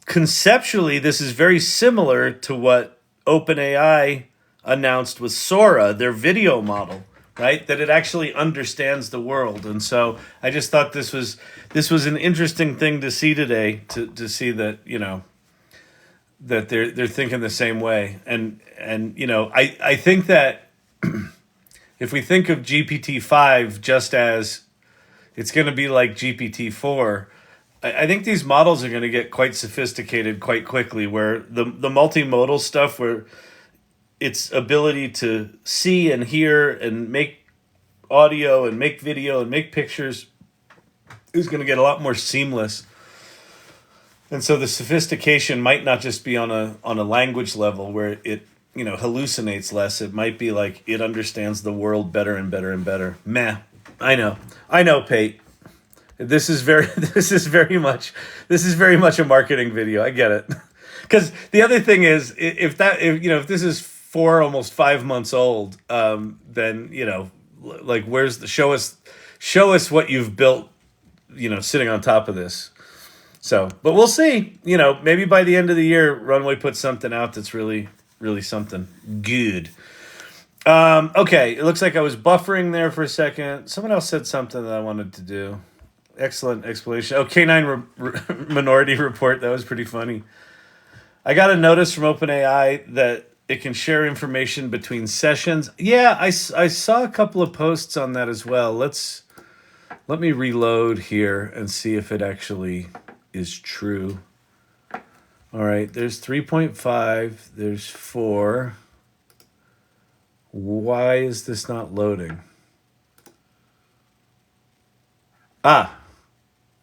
Conceptually, this is very similar to what OpenAI announced with Sora, their video model, right? That it actually understands the world. And so I just thought this was an interesting thing to see today, to see that, you know, that they're thinking the same way. And you know, I think that if we think of GPT-5 just as it's going to be like GPT-4, I think these models are going to get quite sophisticated quite quickly, where the multimodal stuff, where its ability to see and hear and make audio and make video and make pictures, is going to get a lot more seamless. And so the sophistication might not just be on a language level where it hallucinates less. It might be like it understands the world better and better and better. Meh. I know, Pate. This is very much a marketing video. I get it. Because the other thing is, if this is almost 5 months old, then like where's the show us what you've built, sitting on top of this. So, but we'll see. Maybe by the end of the year, Runway puts something out that's really, really something good. Okay, it looks like I was buffering there for a second. Someone else said something that I wanted to do. Excellent explanation. Oh, K9 Minority Report. That was pretty funny. I got a notice from OpenAI that it can share information between sessions. Yeah, I saw a couple of posts on that as well. Let me reload here and see if it actually is true. All right, there's 3.5. There's 4. Why is this not loading?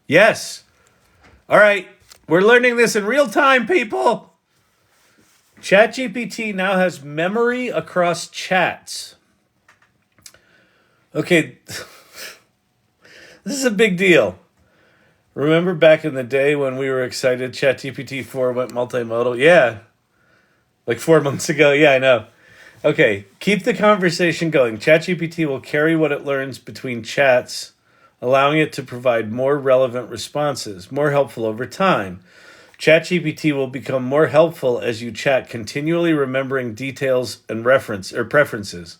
Yes. All right. We're learning this in real time, people. ChatGPT now has memory across chats. Okay. This is a big deal. Remember back in the day when we were excited ChatGPT 4 went multimodal? Yeah. Like 4 months ago. Yeah, I know. Okay. Keep the conversation going. ChatGPT will carry what it learns between chats, allowing it to provide more relevant responses, more helpful over time. ChatGPT will become more helpful as you chat, continually remembering details and preferences.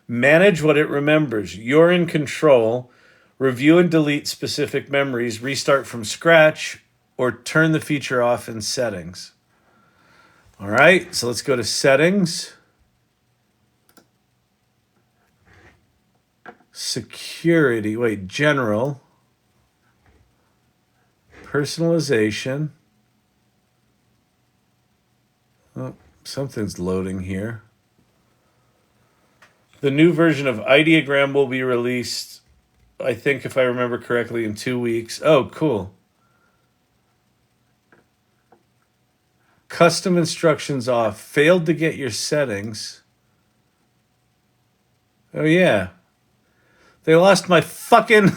Manage what it remembers. You're in control. Review and delete specific memories, restart from scratch, or turn the feature off in settings. All right, so let's go to settings. Security, general, personalization. Oh, something's loading here. The new version of Ideogram will be released, I think, if I remember correctly, in 2 weeks. Oh, cool. Custom instructions off. Failed to get your settings. Oh, yeah. They lost my fucking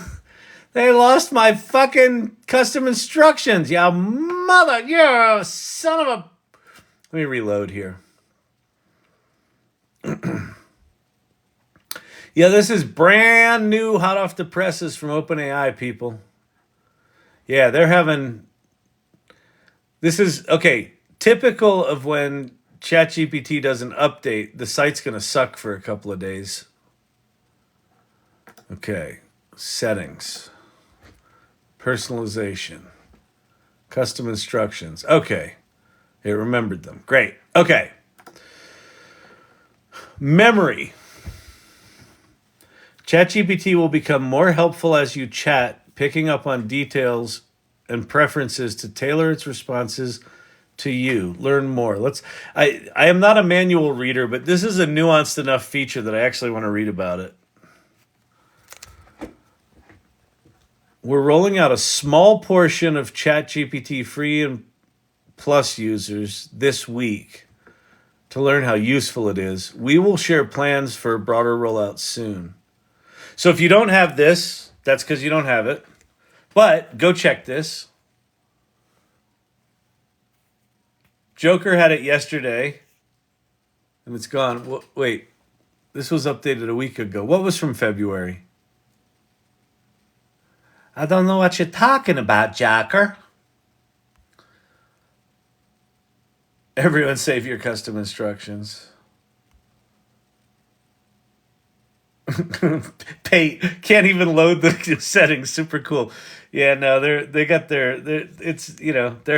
custom instructions. Yeah, mother, you're a son of a... Let me reload here. Yeah, this is brand new, hot off the presses from OpenAI, people. Yeah, they're having... This is, okay, typical of when ChatGPT does an update, the site's going to suck for a couple of days. Okay, settings, personalization, custom instructions. Okay, it remembered them. Great. Okay. Memory. ChatGPT will become more helpful as you chat, picking up on details and preferences to tailor its responses to you. Learn more. I am not a manual reader, but this is a nuanced enough feature that I actually want to read about it. We're rolling out a small portion of ChatGPT free and plus users this week to learn how useful it is. We will share plans for a broader rollout soon. So if you don't have this, that's because you don't have it. But go check this. Joker had it yesterday, and it's gone. Wait, this was updated a week ago. What was from February? I don't know what you're talking about, Joker. Everyone save your custom instructions. Pay can't even load the settings. Super cool. Yeah, no, they're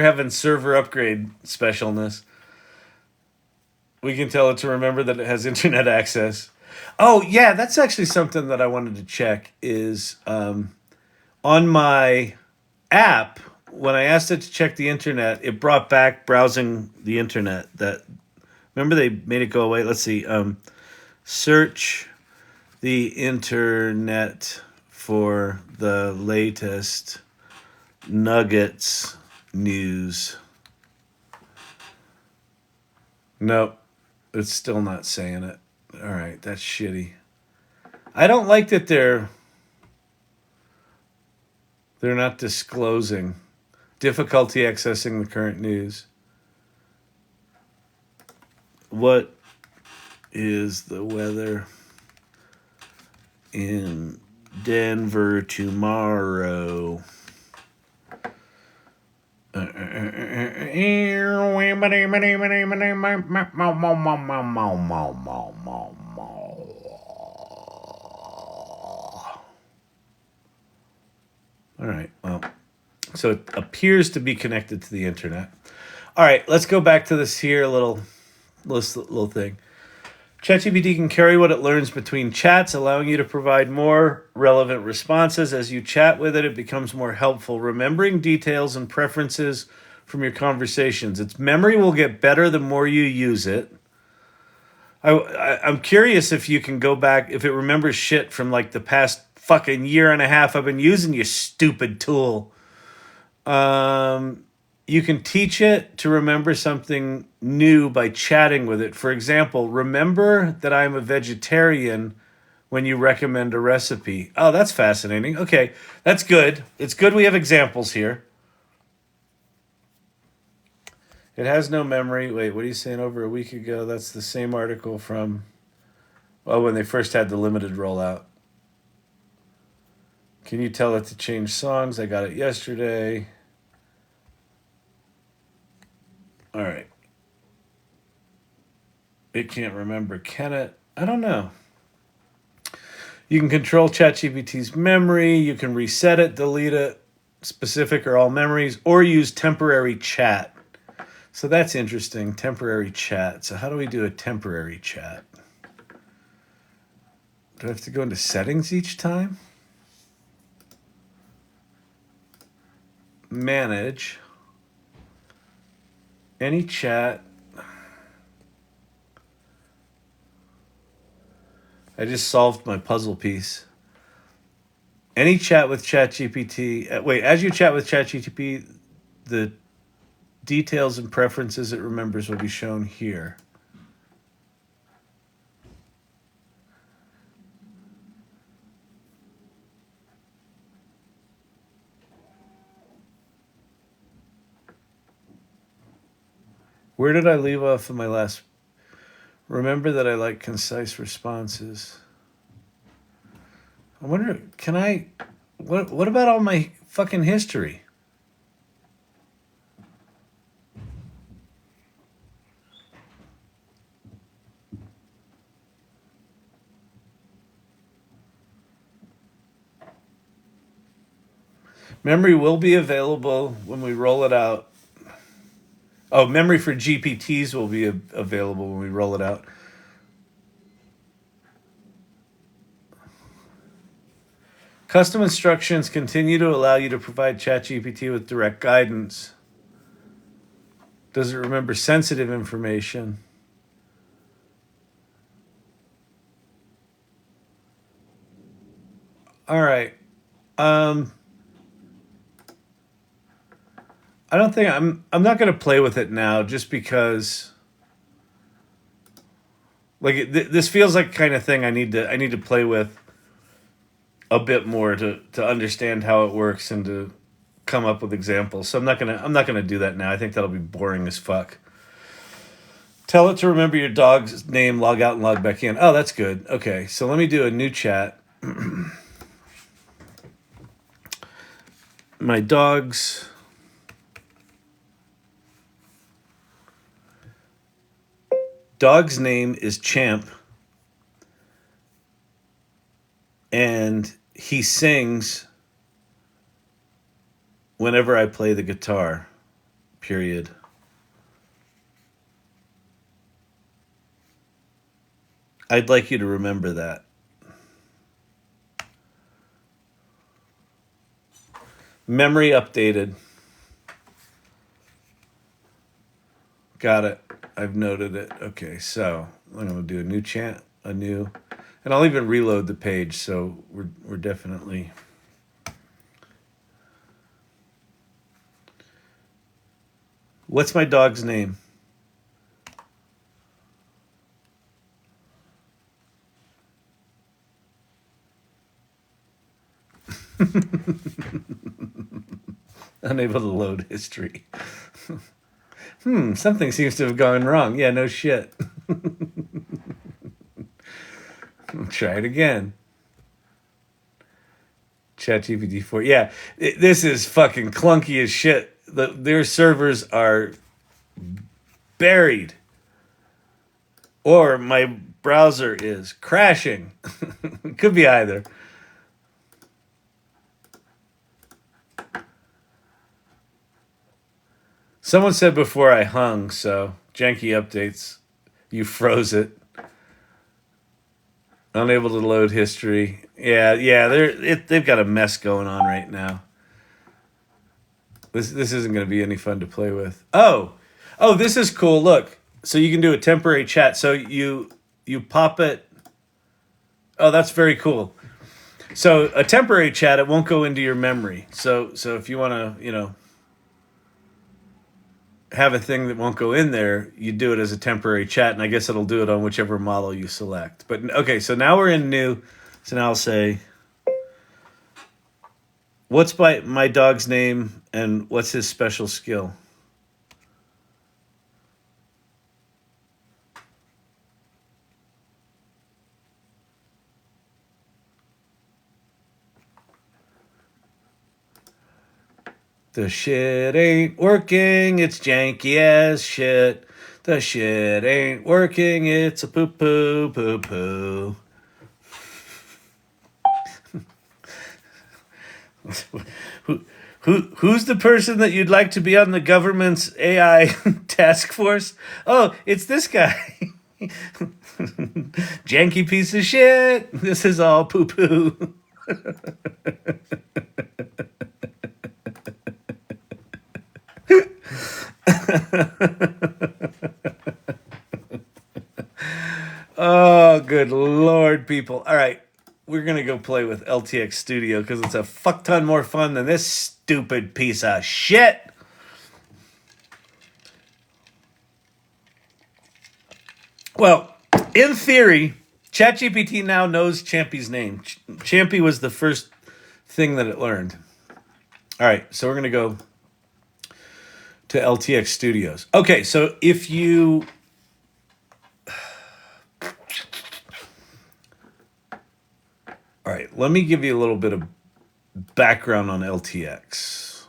having server upgrade specialness. We can tell it to remember that it has internet access. Oh yeah, that's actually something that I wanted to check is on my app, when I asked it to check the internet, it brought back browsing the internet. Remember they made it go away? Let's see. Search the internet for the latest nuggets news. Nope. It's still not saying it. All right, that's shitty. I don't like that they're not disclosing. Difficulty accessing the current news. What is the weather in Denver tomorrow? All right, well, so it appears to be connected to the internet. All right, let's go back to this here little thing. ChatGPT can carry what it learns between chats, allowing you to provide more relevant responses. As you chat with it, it becomes more helpful, remembering details and preferences from your conversations. Its memory will get better the more you use it. I'm curious if you can go back, if it remembers shit from like the past fucking year and a half I've been using your stupid tool. You can teach it to remember something new by chatting with it. For example, remember that I'm a vegetarian when you recommend a recipe. Oh, that's fascinating. Okay, that's good. It's good we have examples here. It has no memory. Wait, what are you saying over a week ago? That's the same article from, when they first had the limited rollout. Can you tell it to change songs? I got it yesterday. All right. It can't remember. Can it? I don't know. You can control ChatGPT's memory. You can reset it, delete it, specific or all memories, or use temporary chat. So that's interesting. Temporary chat. So how do we do a temporary chat? Do I have to go into settings each time? Manage. Any chat. I just solved my puzzle piece. Any chat with ChatGPT. As you chat with ChatGPT, the details and preferences it remembers will be shown here. Where did I leave off in my last? Remember that I like concise responses. I wonder, what about all my fucking history? Memory will be available when we roll it out. Oh, memory for GPTs will be available when we roll it out. Custom instructions continue to allow you to provide ChatGPT with direct guidance. Does it remember sensitive information? All right. I don't think I'm not going to play with it now just because like this feels like the kind of thing I need to play with a bit more to understand how it works and to come up with examples. So I'm not going to do that now. I think that'll be boring as fuck. Tell it to remember your dog's name, log out and log back in. Oh, that's good. Okay. So let me do a new chat. My dog's name is Champ, and he sings whenever I play the guitar, period. I'd like you to remember that. Memory updated. Got it. I've noted it. Okay, so I'm going to do a new chant, and I'll even reload the page. So we're definitely What's my dog's name? Unable to load history. Something seems to have gone wrong. Yeah, no shit. Try it again. ChatGPT 4. Yeah, this is fucking clunky as shit. Their servers are buried. Or my browser is crashing. It could be either. Someone said before I hung, so janky updates. You froze it. Unable to load history. Yeah, they've got a mess going on right now. This isn't going to be any fun to play with. Oh, this is cool. Look, so you can do a temporary chat. So you pop it. Oh, that's very cool. So a temporary chat, it won't go into your memory. So if you want to, have a thing that won't go in there, you do it as a temporary chat, and I guess it'll do it on whichever model you select. But okay, so now we're in new. So now I'll say, what's my dog's name and what's his special skill? The shit ain't working, it's janky as shit. The shit ain't working, it's a poo-poo. Who's the person that you'd like to be on the government's AI task force? Oh, it's this guy. Janky piece of shit. This is all poo-poo. Oh, good Lord, people. All right, we're going to go play with LTX Studio because it's a fuck ton more fun than this stupid piece of shit. Well, in theory, ChatGPT now knows Champy's name. Champy was the first thing that it learned. All right, so we're going to go to LTX Studios. Okay, so if you... All right, let me give you a little bit of background on LTX.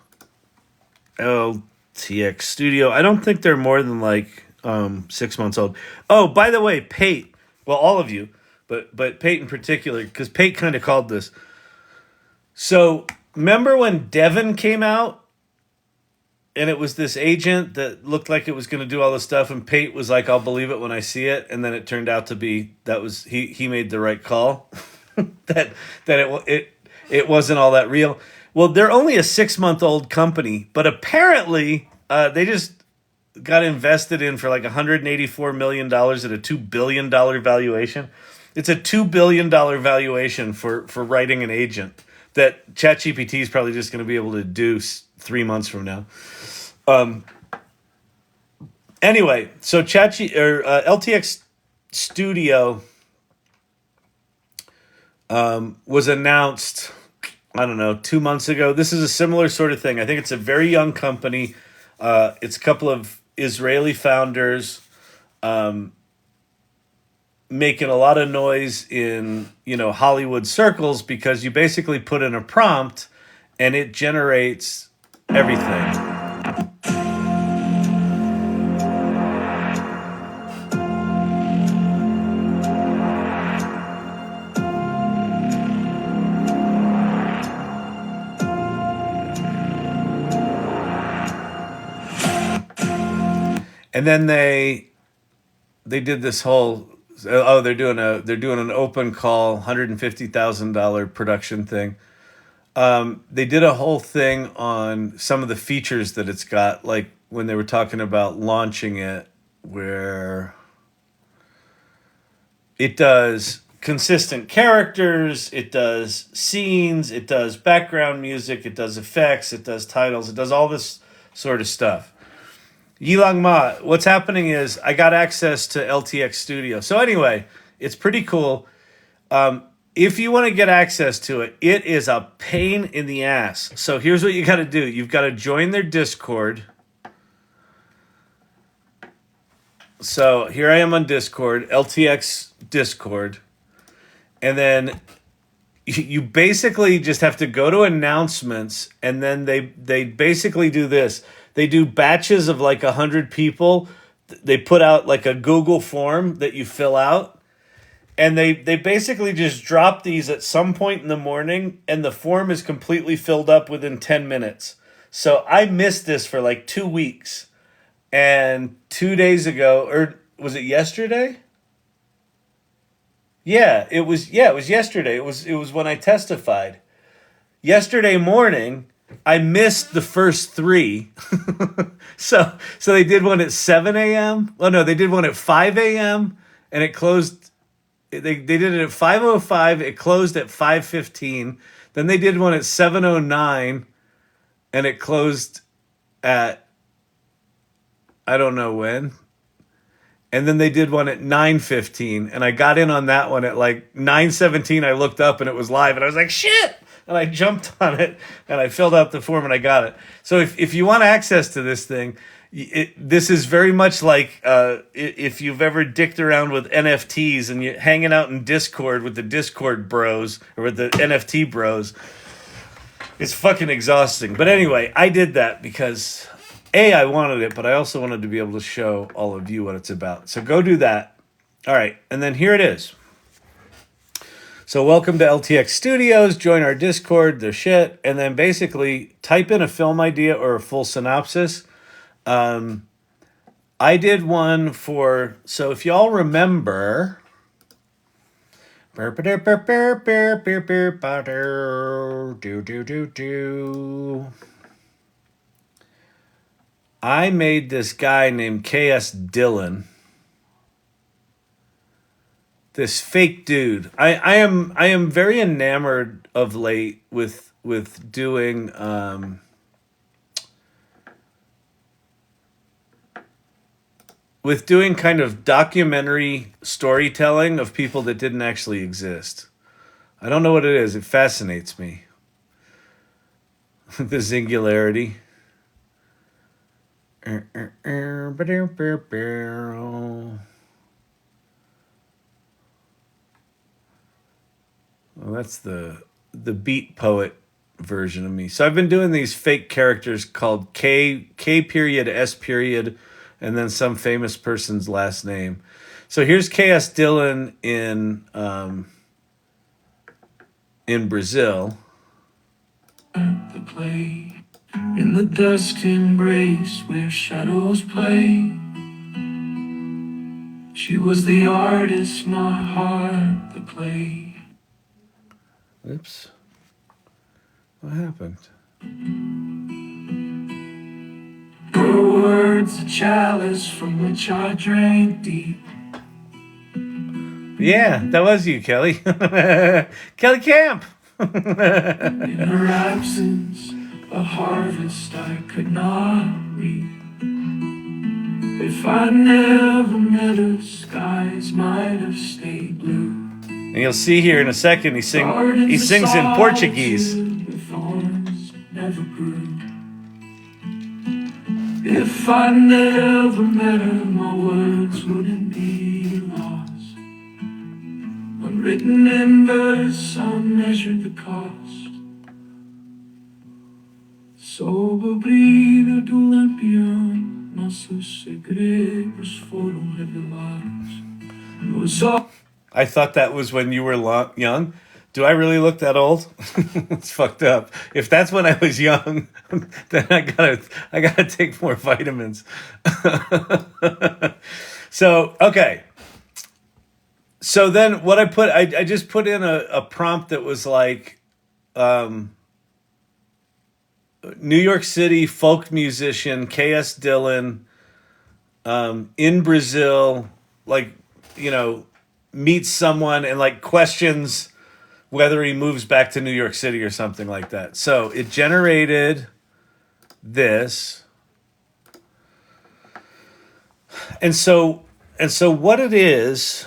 LTX Studio. I don't think they're more than like 6 months old. Oh, by the way, Pate. Well, all of you, but Pate in particular, because Pate kind of called this. So remember when Devon came out? And it was this agent that looked like it was going to do all this stuff, and Pate was like, "I'll believe it when I see it." And then it turned out to be he made the right call. that it wasn't all that real. Well, they're only a 6-month-old company, but apparently they just got invested in for like $184 million at a $2 billion valuation. It's a $2 billion valuation for writing an agent that ChatGPT is probably just going to be able to do 3 months from now. Anyway, so LTX Studio was announced, I don't know, 2 months ago. This is a similar sort of thing. I think it's a very young company. It's a couple of Israeli founders making a lot of noise in, Hollywood circles because you basically put in a prompt and it generates everything. And then they did this whole they're doing an open call $150,000 production thing. They did a whole thing on some of the features that it's got, like when they were talking about launching it, where it does consistent characters, it does scenes, it does background music, it does effects, it does titles, it does all this sort of stuff. Yilang Ma, what's happening is I got access to LTX Studio. So anyway, it's pretty cool. If you want to get access to it, it is a pain in the ass. So here's what you got to do. You've got to join their Discord. So here I am on Discord, LTX Discord. And then you basically just have to go to announcements, and then they basically do this. They do batches of like 100 people. They put out like a Google form that you fill out. And they basically just drop these at some point in the morning, and the form is completely filled up within 10 minutes. So I missed this for like 2 weeks. And 2 days ago, or was it yesterday? It was yesterday. It was when I testified. Yesterday morning, I missed the first 3. So they did one at 7 a.m. Well, no, they did one at 5 a.m. and it closed. They did it at 5:05. It closed at 5:15. Then they did one at 7:09 and it closed at I don't know when. And then they did one at 9:15, and I got in on that one at like 9:17. I looked up and it was live, and I was like, shit! And I jumped on it, and I filled out the form, and I got it. So if you want access to this thing, this is very much like if you've ever dicked around with NFTs and you're hanging out in Discord with the Discord bros, or with the NFT bros. It's fucking exhausting. But anyway, I did that because I wanted it, but I also wanted to be able to show all of you what it's about. So go do that. All right, and then here it is. So welcome to LTX Studios. Join our Discord, their shit, and then basically type in a film idea or a full synopsis. I did one for, so if y'all remember, I made this guy named KS Dillon. This fake dude. I am very enamored of late with doing kind of documentary storytelling of people that didn't actually exist. I don't know what it is. It fascinates me. The singularity. Well, that's the beat poet version of me. So I've been doing these fake characters called K period, S period, and then some famous person's last name. So here's KS Dillon in Brazil. The play in the dusk embrace where shadows play. She was the artist, my heart, the clay. Oops. What happened? Her words, a chalice from which I drank deep. Yeah, that was you, Kelly. Kelly Camp. In her absence, a harvest I could not reap. If I never met her, skies might have stayed blue. And you'll see here in a second, he sings in Portuguese. Never grew. If I never met her, my words wouldn't be lost. Unwritten in verse, I measured the cost. Sobre do lampião, nossos segredos foram revelados. Nos I thought that was when you were young. Do I really look that old? It's fucked up. If that's when I was young, then I gotta take more vitamins. So okay. So then what I just put in a prompt that was like New York City folk musician KS Dillon in Brazil, like, you know, meets someone and like questions whether he moves back to New York City or something like that. So it generated this. And so what it is,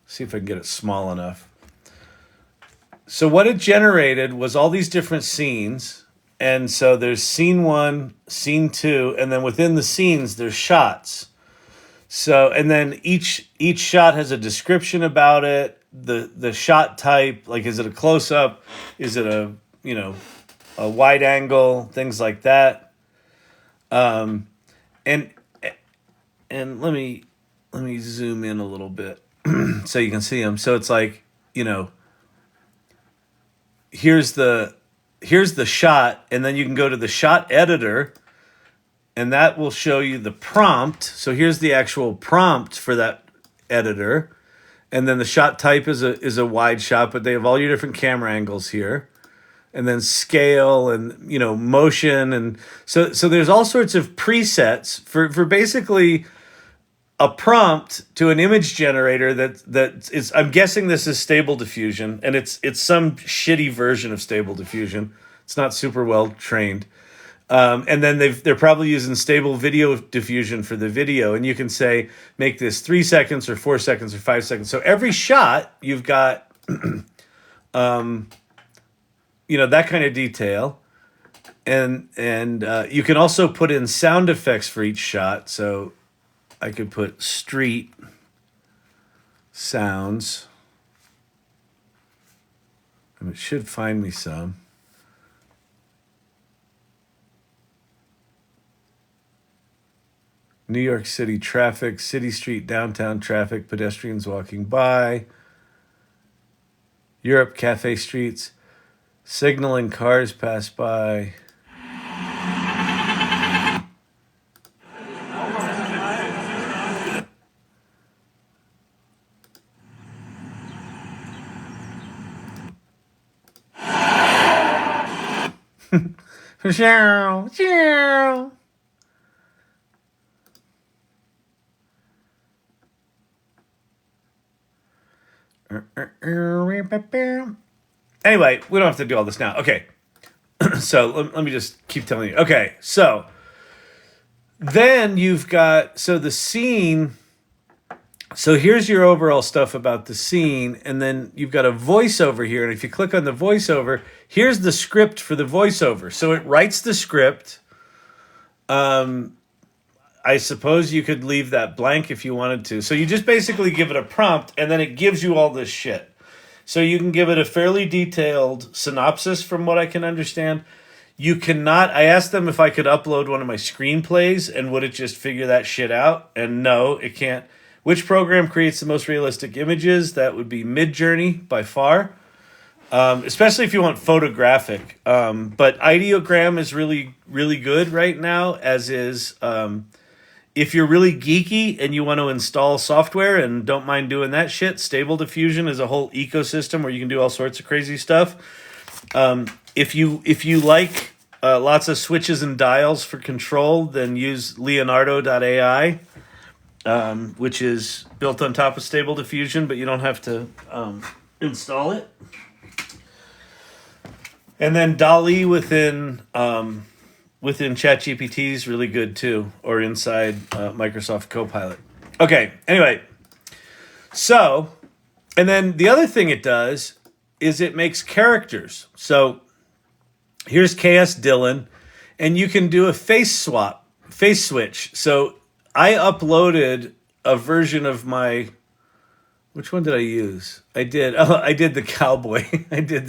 see if I can get it small enough. So what it generated was all these different scenes. And so there's scene 1, scene 2, and then within the scenes there's shots. So, and then each shot has a description about it, the shot type, like is it a close up, is it a wide angle, things like that. And let me zoom in a little bit so you can see them. So it's like, here's the shot, and then you can go to the shot editor, and that will show you the prompt. So here's the actual prompt for that editor. And then the shot type is a wide shot, but they have all your different camera angles here. And then scale and, motion. And so there's all sorts of presets for basically a prompt to an image generator that is, I'm guessing this is Stable Diffusion, and it's some shitty version of Stable Diffusion. It's not super well trained. And then they're probably using Stable Video Diffusion for the video, and you can say, make this 3 seconds or 4 seconds or 5 seconds. So every shot, you've got, that kind of detail. And you can also put in sound effects for each shot. So I could put street sounds, and it should find me some. New York City traffic, city street, downtown traffic, pedestrians walking by. Europe cafe streets, signaling cars pass by. Anyway, we don't have to do all this now. Okay. So let me just keep telling you. Okay. So then you've got, the scene. So here's your overall stuff about the scene. And then you've got a voiceover here. And if you click on the voiceover, here's the script for the voiceover. So it writes the script. I suppose you could leave that blank if you wanted to. So you just basically give it a prompt, and then it gives you all this shit. So you can give it a fairly detailed synopsis from what I can understand. You cannot, I asked them if I could upload one of my screenplays, and would it just figure that shit out? And no, it can't. Which program creates the most realistic images? That would be Midjourney by far. Especially if you want photographic. But ideogram is really, really good right now, as is... if you're really geeky and you want to install software and don't mind doing that shit, Stable Diffusion is a whole ecosystem where you can do all sorts of crazy stuff. If you like lots of switches and dials for control, then use Leonardo.ai, which is built on top of Stable Diffusion, but you don't have to install it. And then DALL-E within ChatGPT is really good too, or inside Microsoft Copilot. Okay, anyway. So, and then the other thing it does is it makes characters. So here's KS Dylan, and you can do a face switch. So I uploaded a version of my, which one did I use? I did the cowboy. I did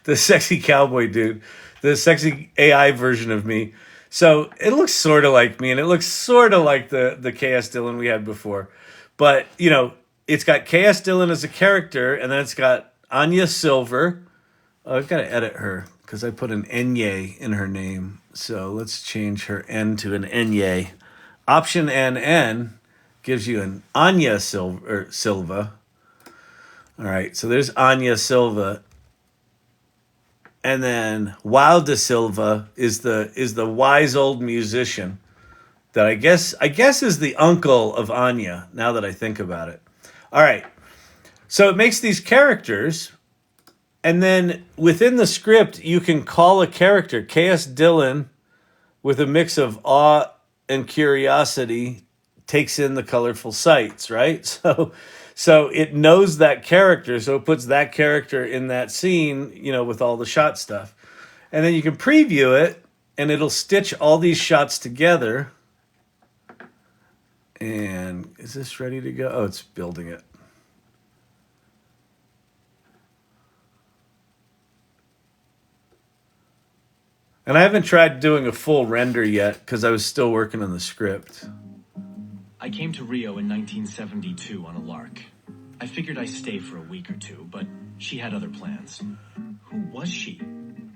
the sexy cowboy dude. The sexy AI version of me. So it looks sort of like me, and it looks sort of like the KS Dylan we had before. But, it's got KS Dylan as a character, and then it's got Anya Silver. Oh, I've got to edit her, because I put an Enye in her name. So let's change her N to an Enye. Option N gives you an Anya Silva. All right, so there's Anya Silva. And then Wild de Silva is the wise old musician that I guess is the uncle of Anya, now that I think about it. All right. So it makes these characters, and then within the script you can call a character KS Dylan with a mix of awe and curiosity takes in the colorful sights, right? So it knows that character, so it puts that character in that scene, with all the shot stuff. And then you can preview it, and it'll stitch all these shots together. And is this ready to go? Oh, it's building it. And I haven't tried doing a full render yet because I was still working on the script. I came to Rio in 1972 on a lark. I figured I'd stay for a week or two, but she had other plans. Who was she?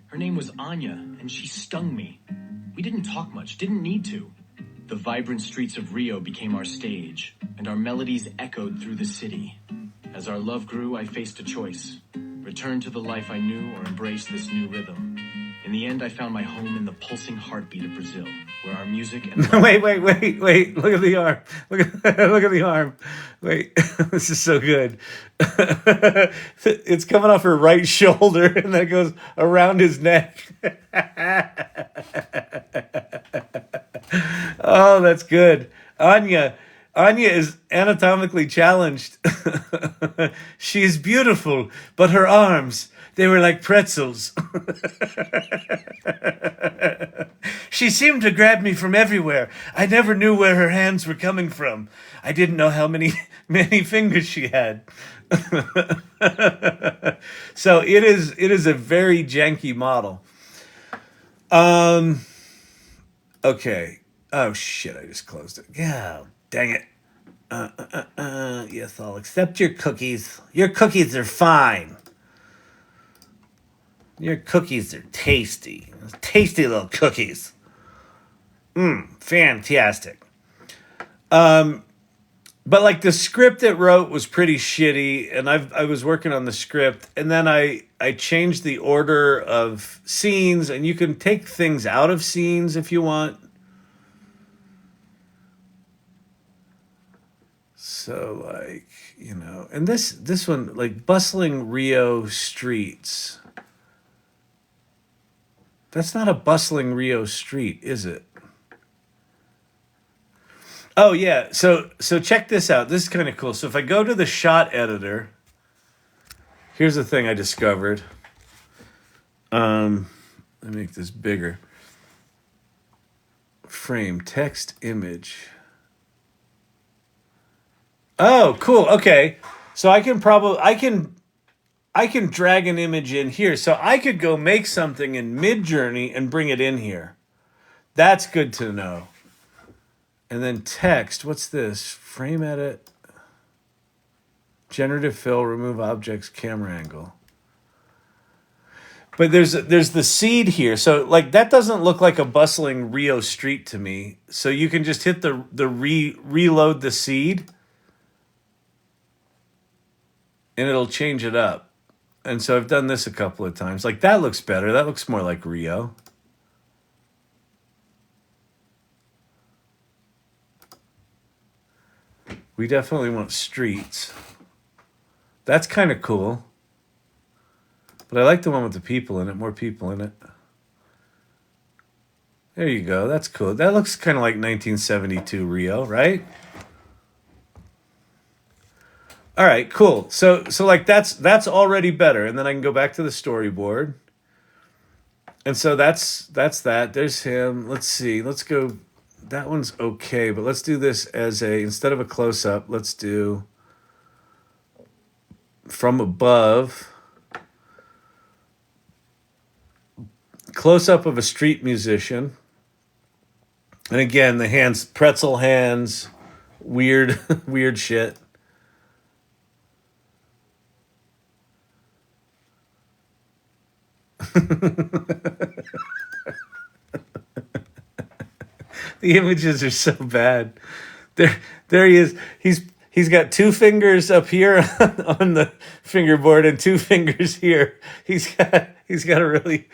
Her name was Anya, and she stung me. We didn't talk much, didn't need to. The vibrant streets of Rio became our stage, and our melodies echoed through the city. As our love grew, I faced a choice. Return to the life I knew or embrace this new rhythm. In the end, I found my home in the pulsing heartbeat of Brazil, where our music and wait. Look at the arm. Look at the arm. Wait, this is so good. It's coming off her right shoulder, and that goes around his neck. Oh, that's good. Anya is anatomically challenged. She's beautiful, but her arms, they were like pretzels. She seemed to grab me from everywhere. I never knew where her hands were coming from. I didn't know how many fingers she had. So it is a very janky model. Okay. Oh shit, I just closed it. Yeah, dang it. Yes, I'll accept your cookies. Your cookies are fine. Your cookies are tasty. Tasty little cookies. Fantastic. But like the script it wrote was pretty shitty, and I was working on the script, and then I changed the order of scenes, and you can take things out of scenes if you want. So like, and this one, like bustling Rio streets. That's not a bustling Rio street, is it? Oh yeah, so check this out. This is kind of cool. So if I go to the shot editor, here's the thing I discovered. Let me make this bigger. Frame, text, image. Oh, cool. Okay. So I can drag an image in here. So I could go make something in Midjourney and bring it in here. That's good to know. And then text, what's this? Frame edit, generative fill, remove objects, camera angle. But there's the seed here. So like that doesn't look like a bustling Rio street to me. So you can just hit the reload the seed and it'll change it up. And so I've done this a couple of times. Like that looks better. That looks more like Rio. We definitely want streets. That's kind of cool. But I like the one with the people in it, more people in it. There you go. That's cool. That looks kind of like 1972 Rio, right? All right, cool. So like that's already better. And then I can go back to the storyboard. And so that's that. There's him. Let's see. Let's go. That one's okay, but let's do this as instead of a close-up, let's do from above. Close-up of a street musician. And again, the hands, pretzel hands, weird shit. The images are so bad. There he is. He's got two fingers up here on the fingerboard and two fingers here. He's got a really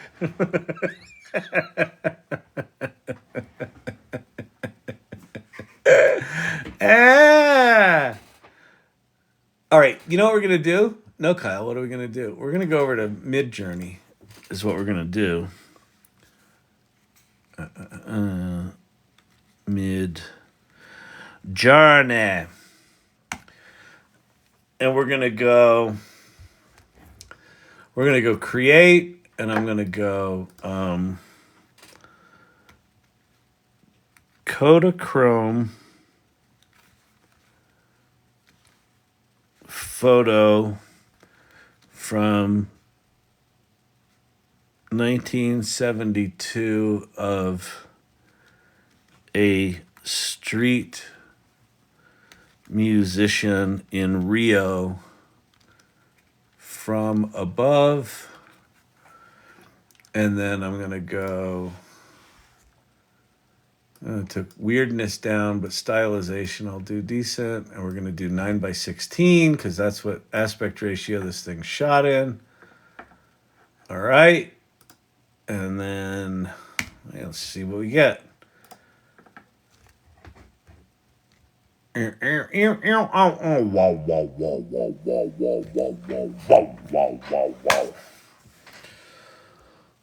All right, you know what we're gonna do? No, Kyle, what are we gonna do? We're gonna go over to Midjourney, is what we're gonna do. Midjourney. Midjourney. And we're going to go create, and I'm going to go Kodachrome photo from 1972 of a street musician in Rio from above. And then I'm going to go, took weirdness down, but stylization I'll do decent. And we're going to do 9:16 because that's what aspect ratio this thing's shot in. All right. And then let's see what we get.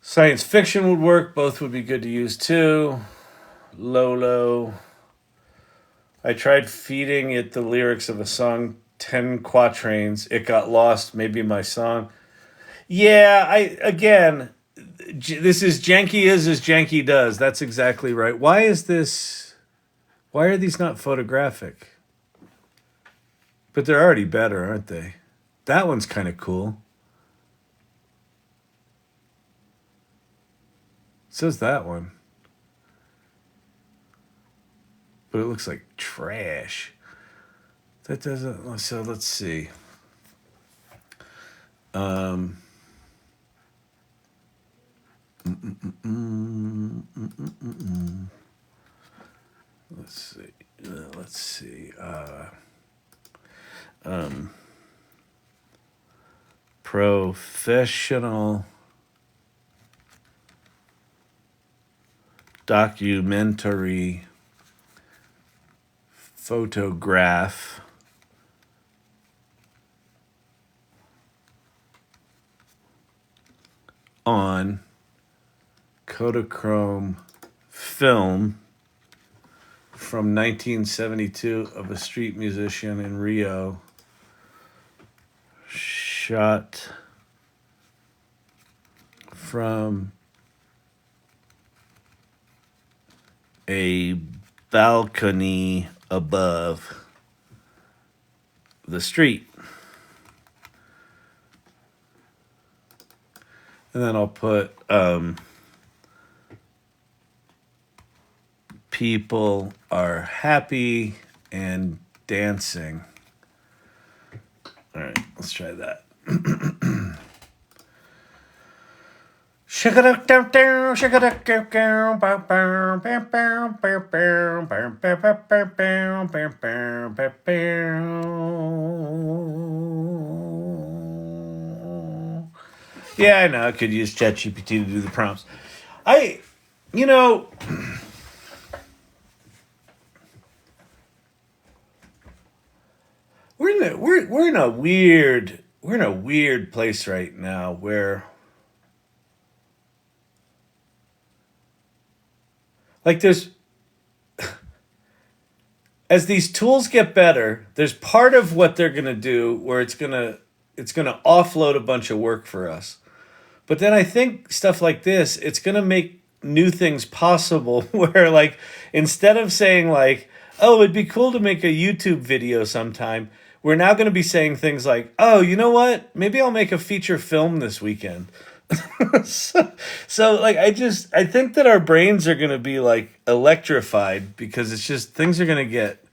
Science fiction would work. Both would be good to use too. Lolo. I tried feeding it the lyrics of a song, 10 quatrains. It got lost. Maybe my song. Yeah, this is janky as janky does. That's exactly right. Why are these not photographic? But they're already better, aren't they? That one's kind of cool. Says that one. But it looks like trash. That doesn't, so let's see. Let's see. Professional documentary photograph on Kodachrome film from 1972 of a street musician in Rio, shot from a balcony above the street. And then I'll put people are happy and dancing. All right, let's try that. Yeah, I know. I could use ChatGPT to do the prompts. We're in a weird place right now where, like, there's as these tools get better, there's part of what they're gonna do where it's gonna offload a bunch of work for us. But then I think stuff like this, it's gonna make new things possible where, like, instead of saying like, oh, it'd be cool to make a YouTube video sometime, we're now going to be saying things like, oh, you know what? Maybe I'll make a feature film this weekend. so like, I think that our brains are going to be like electrified because it's just, things are going to get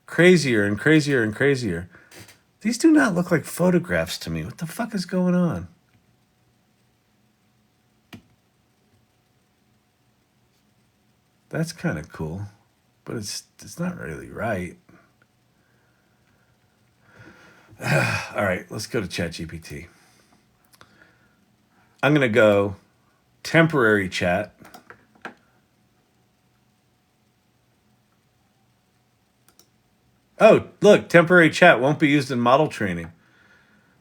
crazier and crazier and crazier. These do not look like photographs to me. What the fuck is going on? That's kind of cool, but it's not really right. All right, let's go to ChatGPT. I'm going to go temporary chat. Oh, look, temporary chat won't be used in model training.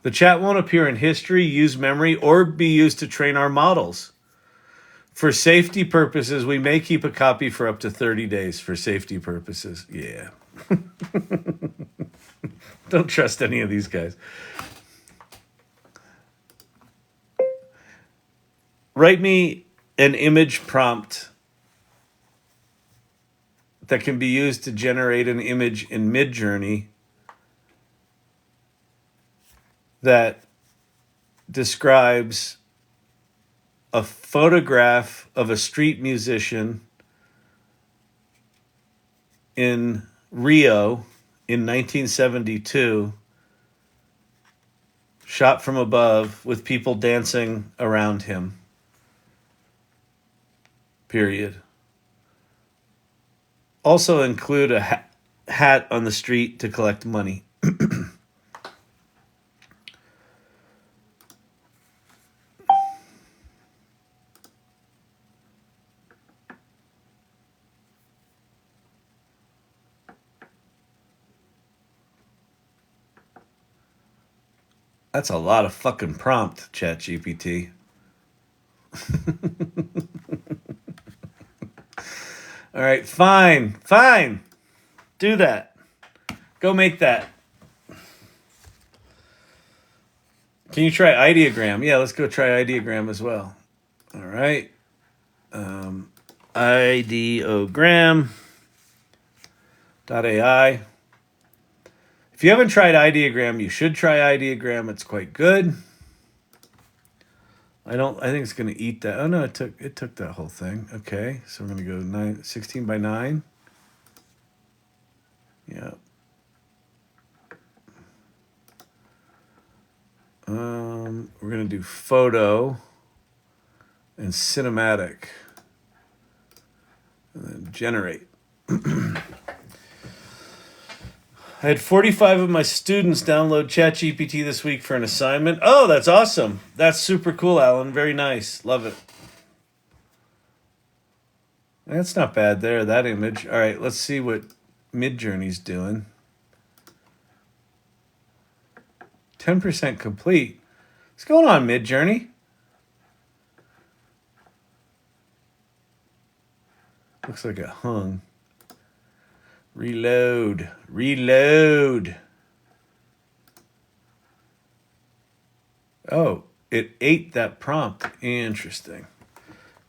The chat won't appear in history, use memory, or be used to train our models. For safety purposes, we may keep a copy for up to 30 days for safety purposes. Yeah. Don't trust any of these guys. Write me an image prompt that can be used to generate an image in Midjourney that describes a photograph of a street musician in Rio in 1972, shot from above with people dancing around him. Period. Also include a hat on the street to collect money. That's a lot of fucking prompt, ChatGPT. All right, fine. Do that. Go make that. Can you try ideogram? Yeah, let's go try ideogram as well. All right. Ideogram.ai. If you haven't tried ideogram, you should try ideogram. It's quite good. I think it's going to eat that. Oh no, it took that whole thing. Okay, so we're going to go 16 by 9. Yeah. We're going to do photo and cinematic. And then generate. I had 45 of my students download ChatGPT this week for an assignment. Oh, that's awesome. That's super cool, Alan. Very nice. Love it. That's not bad there, that image. All right, let's see what Midjourney's doing. 10% complete. What's going on, Midjourney? Looks like it hung. Reload. Oh, it ate that prompt. Interesting.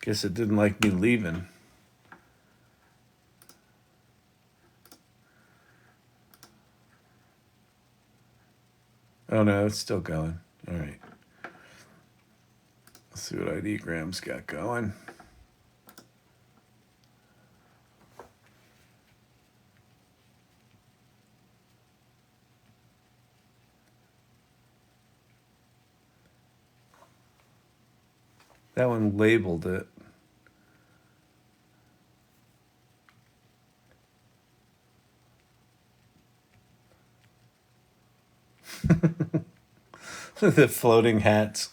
Guess it didn't like me leaving. Oh no, it's still going. All right. Let's see what ideogram's got going. That one labeled it. The floating hats.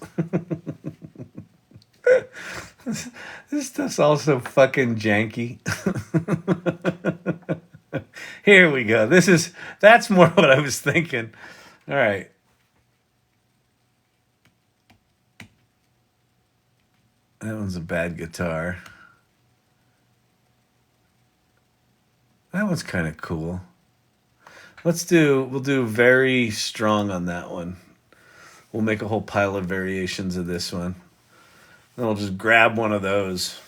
This stuff's also fucking janky. Here we go. That's more what I was thinking. All right. That one's a bad guitar. That one's kind of cool. We'll do very strong on that one. We'll make a whole pile of variations of this one. Then we'll just grab one of those.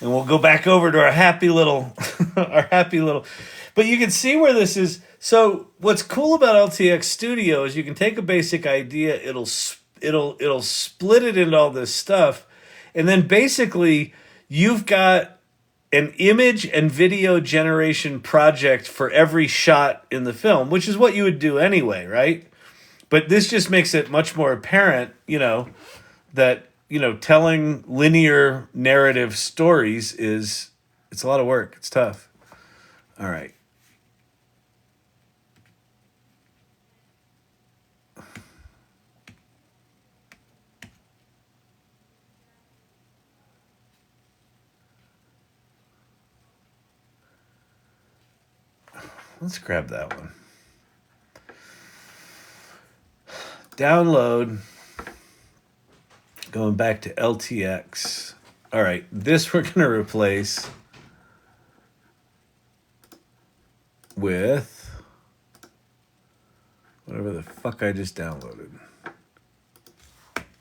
And we'll go back over to our happy little, but you can see where this is. So what's cool about LTX Studio is you can take a basic idea, it'll split it into all this stuff. And then basically you've got an image and video generation project for every shot in the film, which is what you would do anyway, right? But this just makes it much more apparent, that, telling linear narrative stories it's a lot of work. It's tough. All right. Let's grab that one. Download. Going back to LTX. All right, this we're going to replace with whatever the fuck I just downloaded.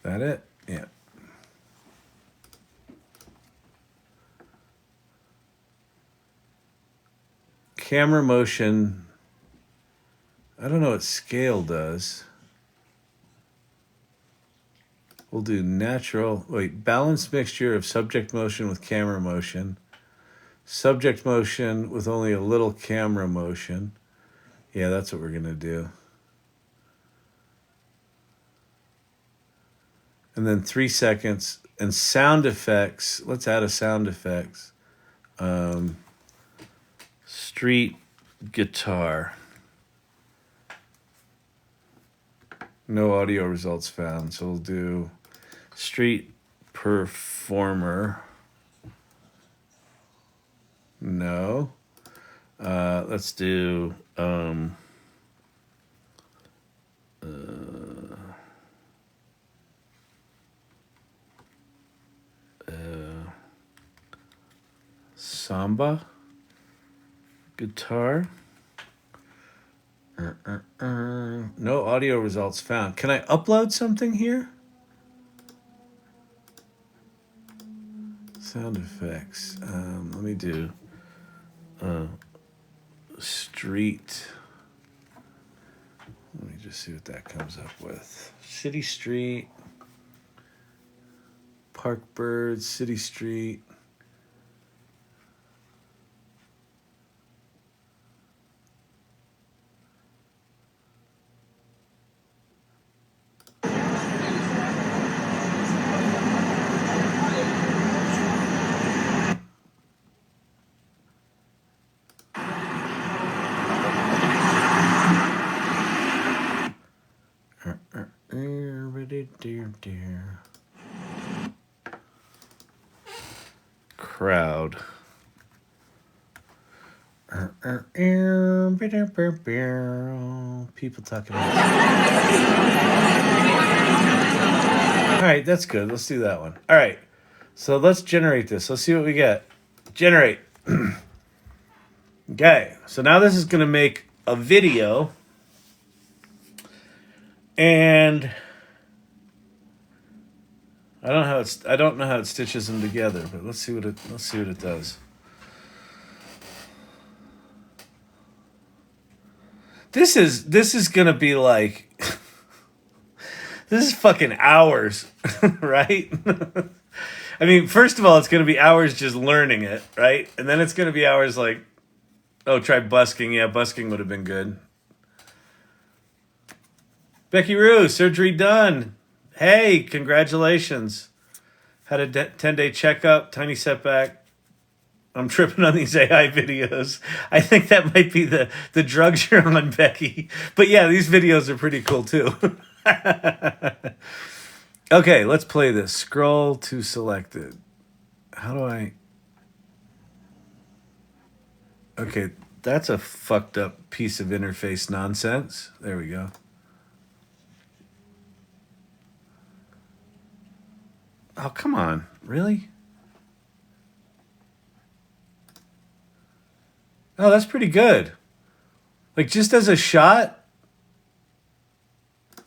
That it? Yeah. Camera motion. I don't know what scale does. We'll do natural. Wait, balanced mixture of subject motion with camera motion. Subject motion with only a little camera motion. Yeah, that's what we're going to do. And then 3 seconds. And sound effects. Let's add a sound effects. Street guitar. No audio results found. So we'll do street performer. No. Let's do samba guitar. No audio results found. Can I upload something here? Sound effects. Let me do street. Let me just see what that comes up with. City street. Park birds, city street. Crowd. People talking about. All right, that's good. Let's do that one. All right, so let's generate this. Let's see what we get. Generate. Okay, so now this is going to make a video, and I don't know how it stitches them together, but let's see what it does. This is gonna be like this is fucking hours, right? I mean, first of all, it's gonna be hours just learning it, right? And then it's gonna be hours like, oh, try busking. Yeah, busking would have been good. Becky Rue, surgery done. Hey, congratulations. Had a 10-day checkup, tiny setback. I'm tripping on these AI videos. I think that might be the drugs you're on, Becky. But yeah, these videos are pretty cool too. Okay, let's play this. Scroll to selected. How do I... Okay, that's a fucked up piece of interface nonsense. There we go. Oh, come on. Really? Oh, that's pretty good. Like, just as a shot?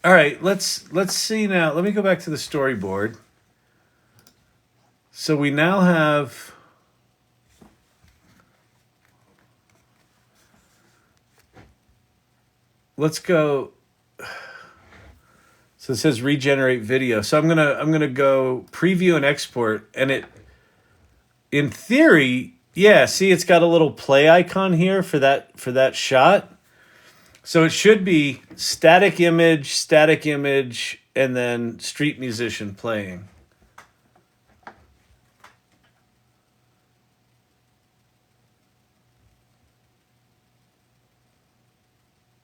All right, let's see now. Let me go back to the storyboard. So we now have... Let's go... So it says regenerate video. So I'm gonna go preview and export, and it, in theory, yeah. See, it's got a little play icon here for that shot. So it should be static image, and then street musician playing.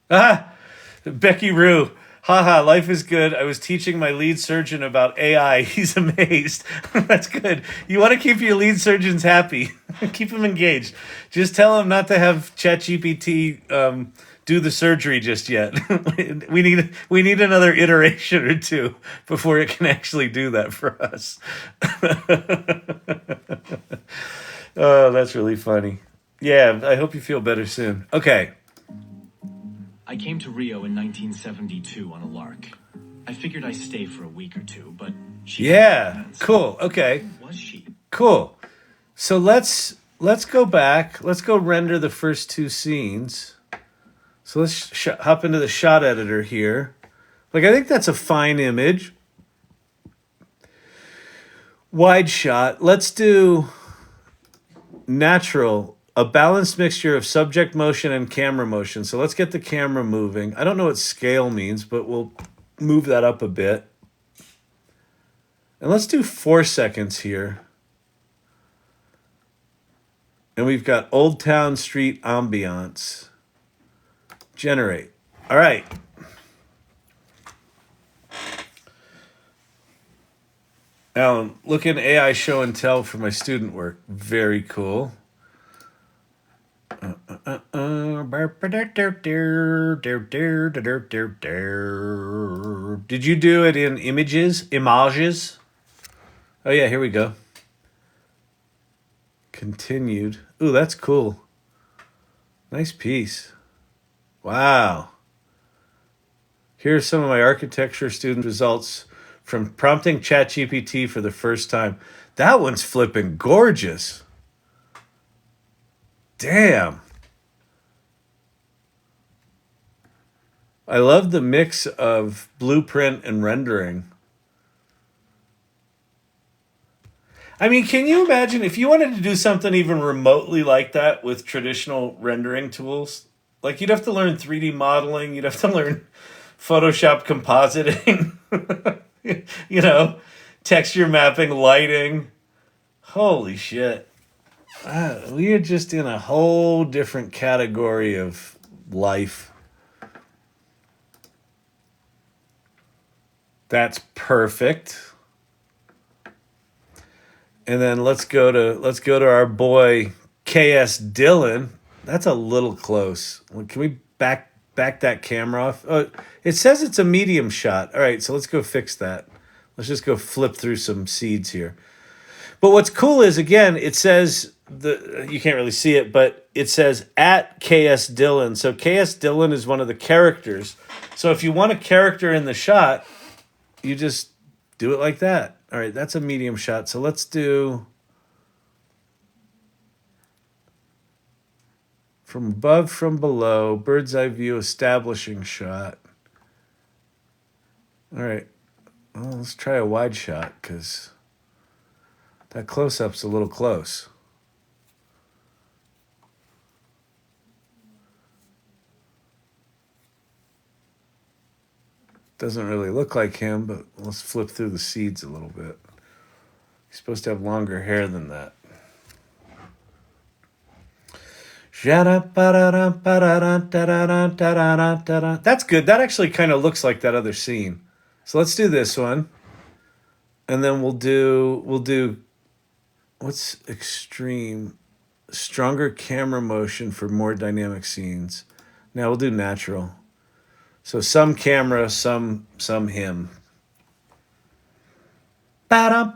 Ah, Becky Rue. Haha, life is good. I was teaching my lead surgeon about AI. He's amazed. That's good. You want to keep your lead surgeons happy. Keep them engaged. Just tell them not to have ChatGPT do the surgery just yet. we need another iteration or two before it can actually do that for us. Oh, that's really funny. Yeah, I hope you feel better soon. Okay. I came to Rio in 1972 on a lark. I figured I'd stay for a week or two, but she had Yeah, plans. cool. Okay. Who was she? Cool. So let's go back. Let's go render the first two scenes. So let's hop into the shot editor here. Like, I think that's a fine image. Wide shot. Let's do natural, a balanced mixture of subject motion and camera motion. So let's get the camera moving. I don't know what scale means, but we'll move that up a bit. And let's do 4 seconds here. And we've got Old Town Street ambiance. Generate. All right. Alan, look in AI show and tell for my student work. Very cool. Did you do it in images? Images? Oh yeah, here we go. Continued. Ooh, that's cool. Nice piece. Wow. Here's some of my architecture student results from prompting ChatGPT for the first time. That one's flipping gorgeous. Damn. I love the mix of blueprint and rendering. I mean, can you imagine if you wanted to do something even remotely like that with traditional rendering tools? Like, you'd have to learn 3D modeling, you'd have to learn Photoshop compositing, you know, texture mapping, lighting. Holy shit. We are just in a whole different category of life. That's perfect. And then let's go to our boy KS Dillon. That's a little close. Can we back that camera off? Oh, it says it's a medium shot. All right, so let's go fix that. Let's just go flip through some seeds here. But what's cool is, again, it says you can't really see it, but it says at KS Dillon. So KS Dillon is one of the characters. So if you want a character in the shot, you just do it like that. All right, that's a medium shot. So let's do from above, from below, bird's eye view, establishing shot. All right, well, let's try a wide shot because that close-up's a little close. Doesn't really look like him, but let's flip through the seeds a little bit. He's supposed to have longer hair than that. That's good. That actually kind of looks like that other scene. So let's do this one. And then we'll do what's extreme? Stronger camera motion for more dynamic scenes. Now we'll do natural. So some camera, some him. And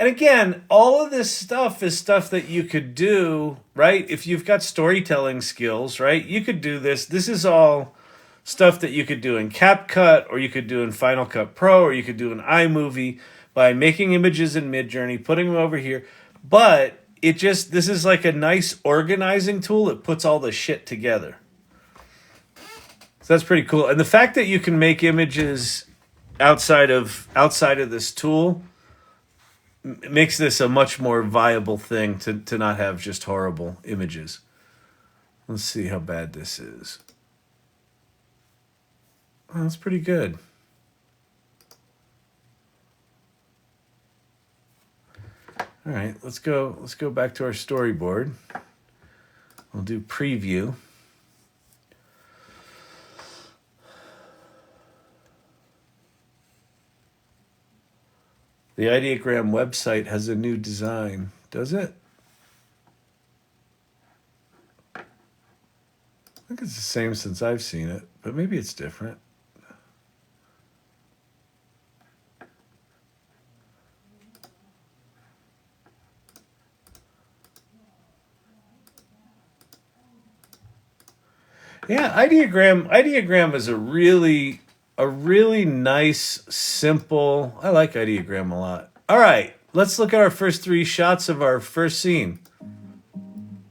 again, all of this stuff is stuff that you could do, right? If you've got storytelling skills, right? You could do this. This is all stuff that you could do in CapCut, or you could do in Final Cut Pro, or you could do in iMovie by making images in Midjourney, putting them over here. But this is like a nice organizing tool that puts all the shit together. So that's pretty cool. And the fact that you can make images outside of this tool makes this a much more viable thing to not have just horrible images. Let's see how bad this is. Well, that's pretty good. All right, let's go back to our storyboard. We'll do preview. The Ideogram website has a new design. Does it? think it's the same since I've seen it, but maybe it's different. Yeah, ideogram is a really nice, simple. I like ideogram a lot. All right, let's look at our first 3 shots of our first scene.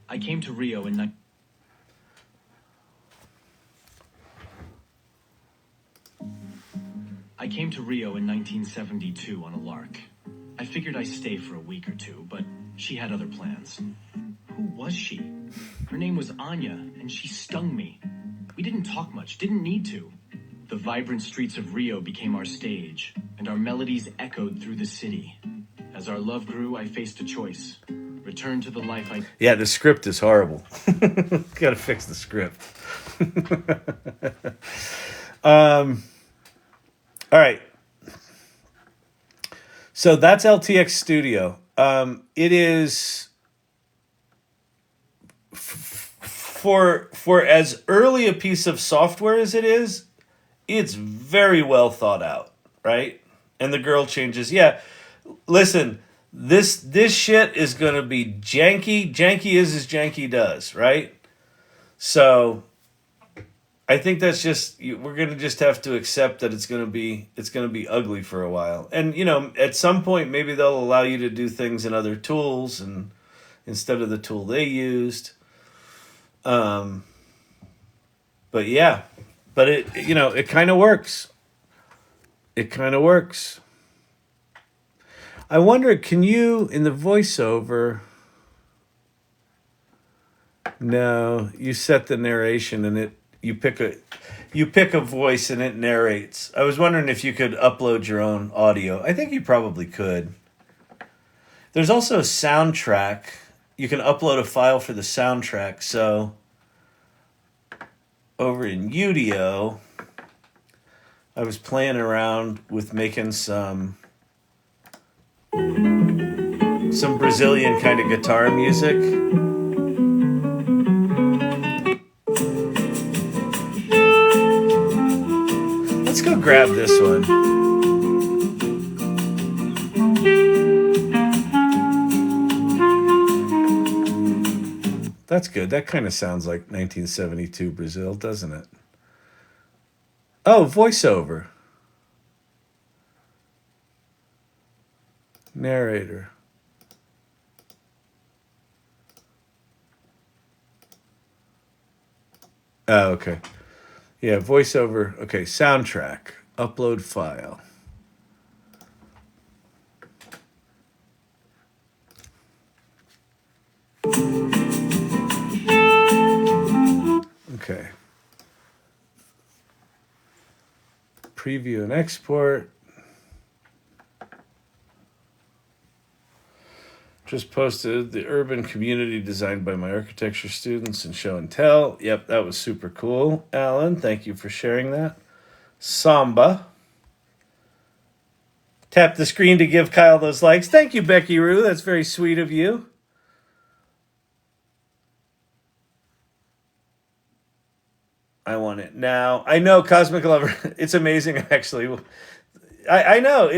I came to Rio in I came to Rio in 1972 on a lark. I figured I'd stay for a week or two, but she had other plans. Who was she? Her name was Anya, and she stung me. We didn't talk much, didn't need to. The vibrant streets of Rio became our stage, and our melodies echoed through the city. As our love grew, I faced a choice. Return to the life I... Yeah, the script is horrible. Gotta fix the script. All right. So that's LTX Studio. It is... For as early a piece of software as it is, it's very well thought out, right? And the girl changes. Yeah, listen, this shit is going to be janky. Janky is as janky does, right? So I think that's just, we're going to just have to accept that it's going to be ugly for a while. And, you know, at some point, maybe they'll allow you to do things in other tools and instead of the tool they used. But yeah, but it, you know, it kind of works. It kind of works. I wonder, can you, in the voiceover, no, you set the narration and you pick a voice and it narrates. I was wondering if you could upload your own audio. I think you probably could. There's also a soundtrack. You can upload a file for the soundtrack. So over in Udio, I was playing around with making some Brazilian kind of guitar music. Let's go grab this one. That's good. That kind of sounds like 1972 Brazil, doesn't it? Oh, voiceover. Narrator. Oh, okay. Yeah, voiceover. Okay, soundtrack. Upload file. Okay. Preview and export. Just posted the urban community designed by my architecture students in show and tell. Yep, that was super cool. Alan, thank you for sharing that. Samba. Tap the screen to give Kyle those likes. Thank you, Becky Rue. That's very sweet of you. I want it now. I know, Cosmic Lover. It's amazing, actually. I know.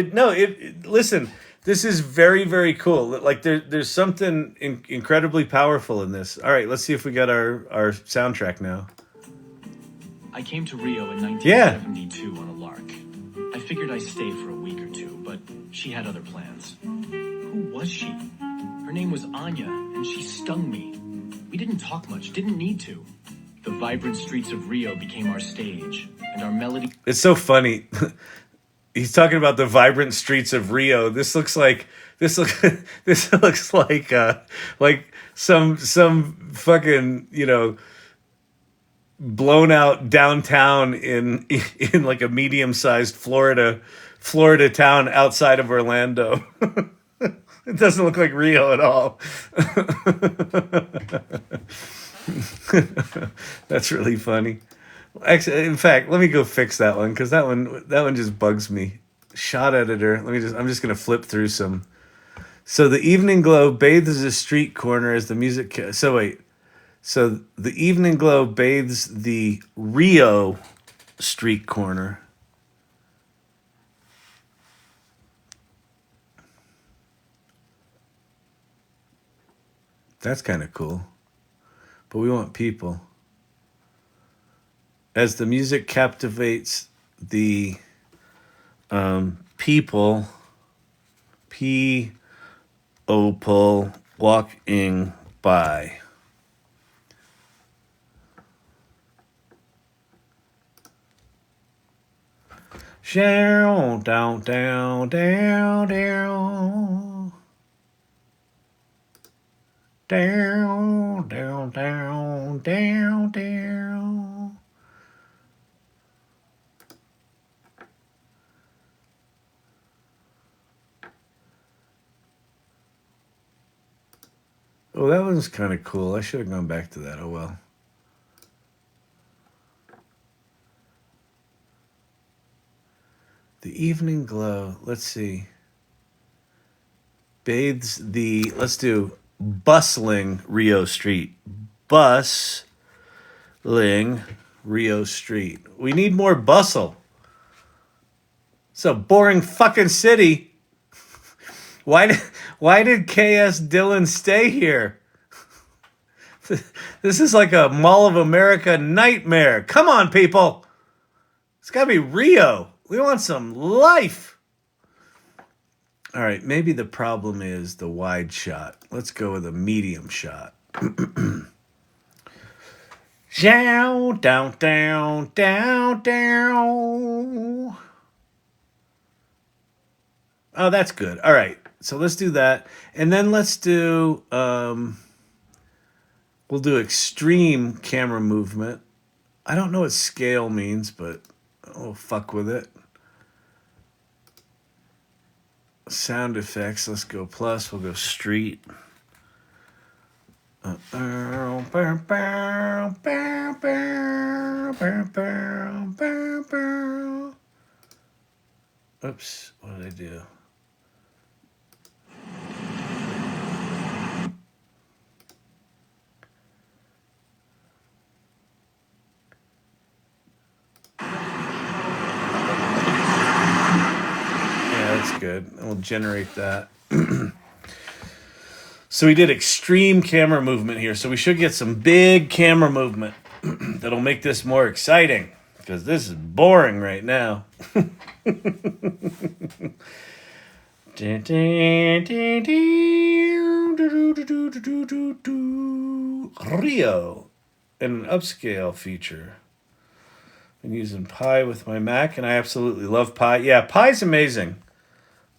Listen, this is very, very cool. Like, there's something incredibly powerful in this. All right, let's see if we got our soundtrack now. I came to Rio in 1972 on a lark. I figured I'd stay for a week or two, but she had other plans. Who was she? Her name was Anya, and she stung me. We didn't talk much, didn't need to. The vibrant streets of Rio became our stage, and our melody... It's so funny. He's talking about the vibrant streets of Rio. This looks like some fucking, you know, blown out downtown in like a medium-sized Florida town outside of Orlando. It doesn't look like Rio at all. That's really funny. Actually, in fact, let me go fix that one because that one just bugs me. Shot editor. I'm just gonna flip through some. So the evening glow bathes a street corner as the music. So wait. So the evening glow bathes the Rio street corner. That's kind of cool. But we want people. As the music captivates the people, people walking by. Down, down, down, down, down. Down, down, down, down, down. Oh, that was kind of cool. I should have gone back to that. Oh, well. The evening glow. Let's see. Bathes the, let's do bustling Rio Street. Bustling Rio Street. We need more bustle. It's a boring fucking city. Why did KS Dillon stay here? This is like a Mall of America nightmare. Come on, people. It's got to be Rio. We want some life. All right, maybe the problem is the wide shot. Let's go with a medium shot. Down, down, down, down, down. Oh, that's good. All right, so let's do that. And then let's do, we'll do extreme camera movement. I don't know what scale means, but I'll fuck with it. Sound effects, let's go plus, we'll go street. Oops, what did I do? That's good. We'll generate that. So we did extreme camera movement here. So we should get some big camera movement that'll make this more exciting because this is boring right now. Rio, an upscale feature. Been using Pi with my Mac, and I absolutely love Pi. Yeah, Pi's amazing.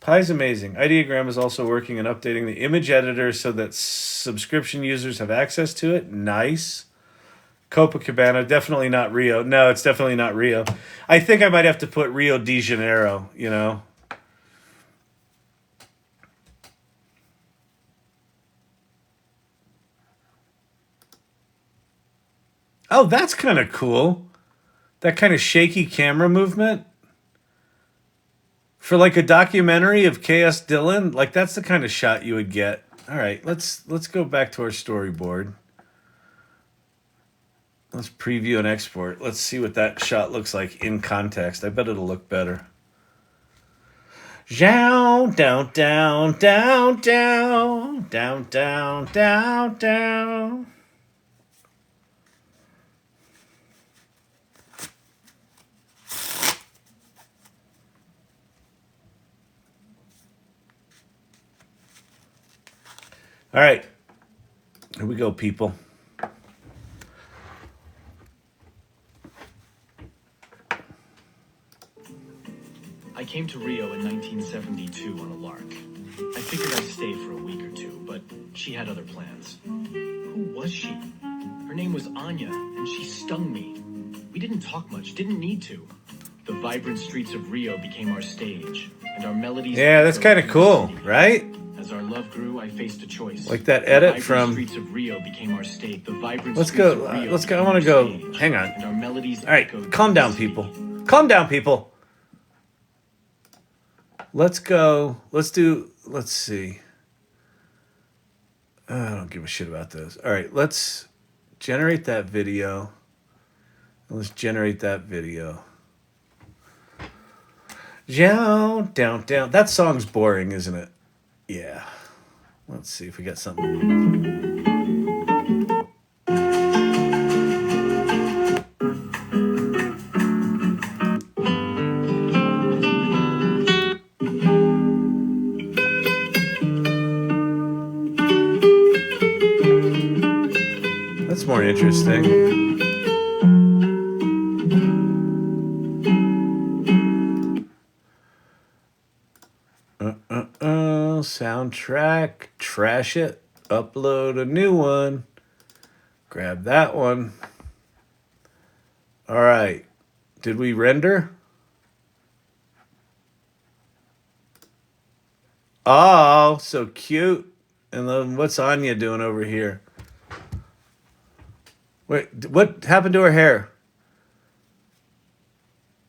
Pi's amazing. Ideogram is also working on updating the image editor so that subscription users have access to it. Nice. Copacabana, definitely not Rio. No, it's definitely not Rio. I think I might have to put Rio de Janeiro, you know. Oh, that's kind of cool. That kind of shaky camera movement. For like a documentary of KS Dillon, like that's the kind of shot you would get. All right, let's go back to our storyboard. Let's preview and export. Let's see what that shot looks like in context. I bet it'll look better. Down, down, down, down, down, down, down, down, down. All right, here we go, people. I came to Rio in 1972 on a lark. I figured I'd stay for a week or two, but she had other plans. Who was she? Her name was Anya, and she stung me. We didn't talk much, didn't need to. The vibrant streets of Rio became our stage, and our melodies... Yeah, that's kind of cool, right? As our love grew, I faced a choice. Like that edit from... Streets of Rio became our state. The vibrant let's go. I want to go. Hang on. Our melodies all right, calm down, people. Calm down, people. Let's go. Let's see. I don't give a shit about those. All right, let's generate that video. Let's generate that video. Down, down, down. That song's boring, isn't it? Yeah. Let's see if we got something. That's more interesting. Soundtrack, trash it, upload a new one, grab that one. All right, did we render? Oh, so cute. And then what's Anya doing over here? Wait, what happened to her hair?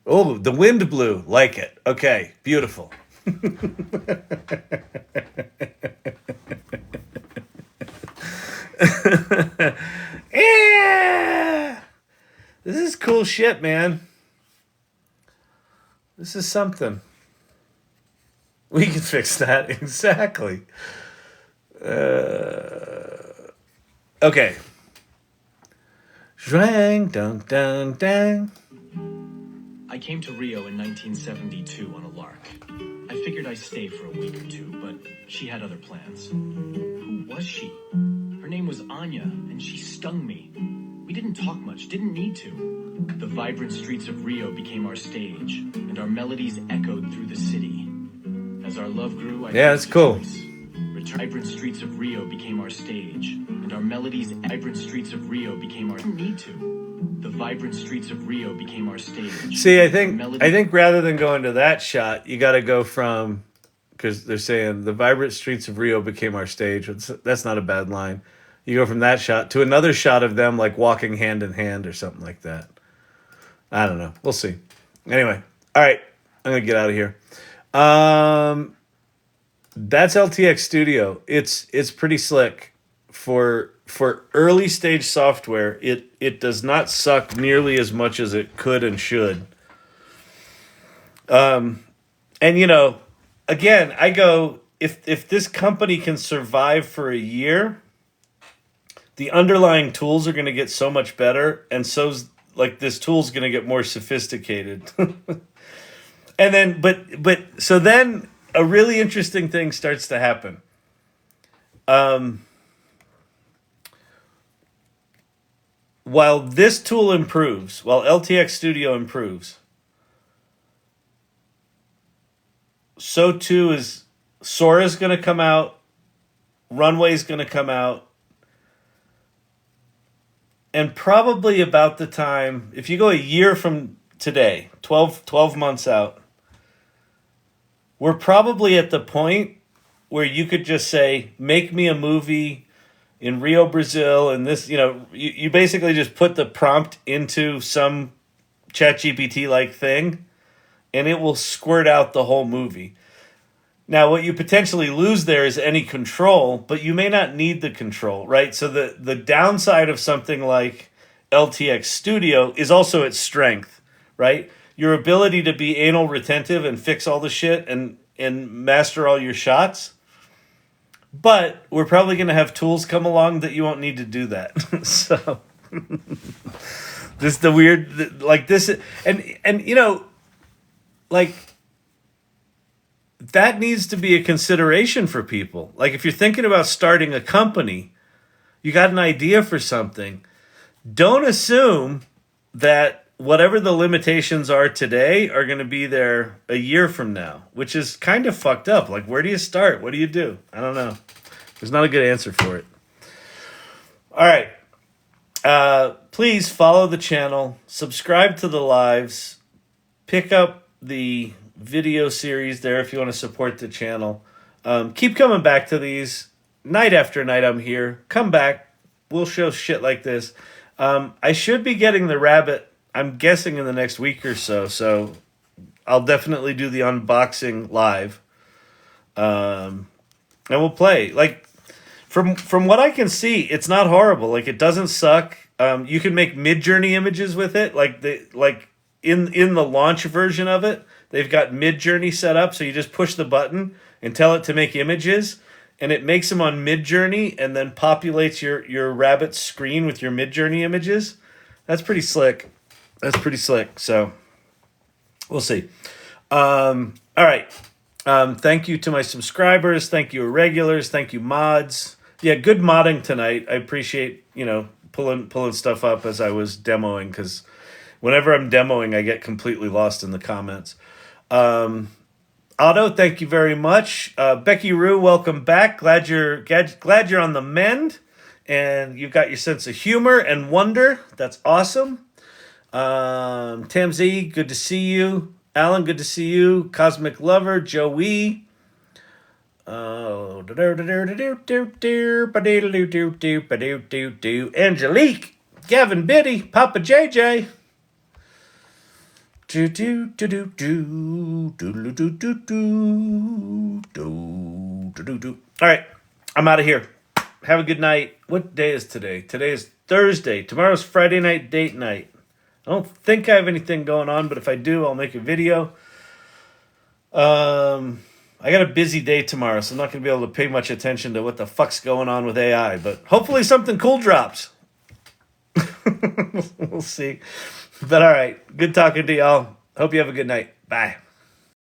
Oh, the wind blew. Like it. Okay, beautiful. Yeah. This is cool shit, man. This is something. We can fix that. Exactly. Okay. Drang, dang, dang, dang. I came to Rio in 1972 on a lark. I figured I'd stay for a week or two, but she had other plans. Who was she? Her name was Anya, and she stung me. We didn't talk much, didn't need to. The vibrant streets of Rio became our stage, and our melodies echoed through the city. As our love grew, that's cool. Vibrant streets of Rio became our stage, and our melodies. Vibrant streets of Rio became our need to. The vibrant streets of Rio became our stage. See, I think rather than going to that shot, you got to go from, because they're saying the vibrant streets of Rio became our stage. That's not a bad line. You go from that shot to another shot of them like walking hand in hand or something like that. I don't know. We'll see. Anyway, all right, I'm gonna get out of here. That's LTX Studio. It's pretty slick for early stage software. It does not suck nearly as much as it could and should. And you know, again, I go, if this company can survive for a year, the underlying tools are going to get so much better, and so's like this tool's going to get more sophisticated. And then, but so then a really interesting thing starts to happen. While this tool improves, while LTX Studio improves, so too is Sora's going to come out, Runway's going to come out, and probably about the time, if you go a year from today, 12 months out, we're probably at the point where you could just say, make me a movie in Rio, Brazil, and this, you know, you basically just put the prompt into some ChatGPT-like thing, and it will squirt out the whole movie. Now, what you potentially lose there is any control, but you may not need the control, right? So the downside of something like LTX Studio is also its strength, right? Your ability to be anal retentive and fix all the shit and master all your shots. But we're probably going to have tools come along that you won't need to do that. So this the weird, like this, and you know, like that needs to be a consideration for people. Like if you're thinking about starting a company, you got an idea for something, don't assume that whatever the limitations are today are going to be there a year from now, which is kind of fucked up. Like, where do you start? What do you do? I don't know. There's not a good answer for it. All right. Please follow the channel, subscribe to the lives, pick up the video series there if you want to support the channel. Keep coming back to these. Night after night I'm here. Come back. We'll show shit like this. I should be getting the rabbit, I'm guessing, in the next week or so. So I'll definitely do the unboxing live. And we'll play. Like, From what I can see, it's not horrible. Like, it doesn't suck. You can make Midjourney images with it. In the launch version of it, they've got Midjourney set up, so you just push the button and tell it to make images, and it makes them on Midjourney and then populates your rabbit's screen with your Midjourney images. That's pretty slick. So we'll see. All right. Thank you to my subscribers. Thank you, regulars. Thank you, mods. Yeah, good modding tonight. I appreciate, pulling stuff up as I was demoing, because whenever I'm demoing, I get completely lost in the comments. Otto, thank you very much. Becky Rue, welcome back. Glad you're on the mend, and you've got your sense of humor and wonder. That's awesome. Tamzy, good to see you. Alan, good to see you. Cosmic Lover, Joey. Angelique, Gavin Biddy, Papa JJ. All right, I'm out of here. Have a good night. What day is today? Today is Thursday. Tomorrow's Friday night date night. I don't think I have anything going on, but if I do, I'll make a video. I got a busy day tomorrow, so I'm not going to be able to pay much attention to what the fuck's going on with AI, but hopefully something cool drops. We'll see. But all right, good talking to y'all. Hope you have a good night. Bye.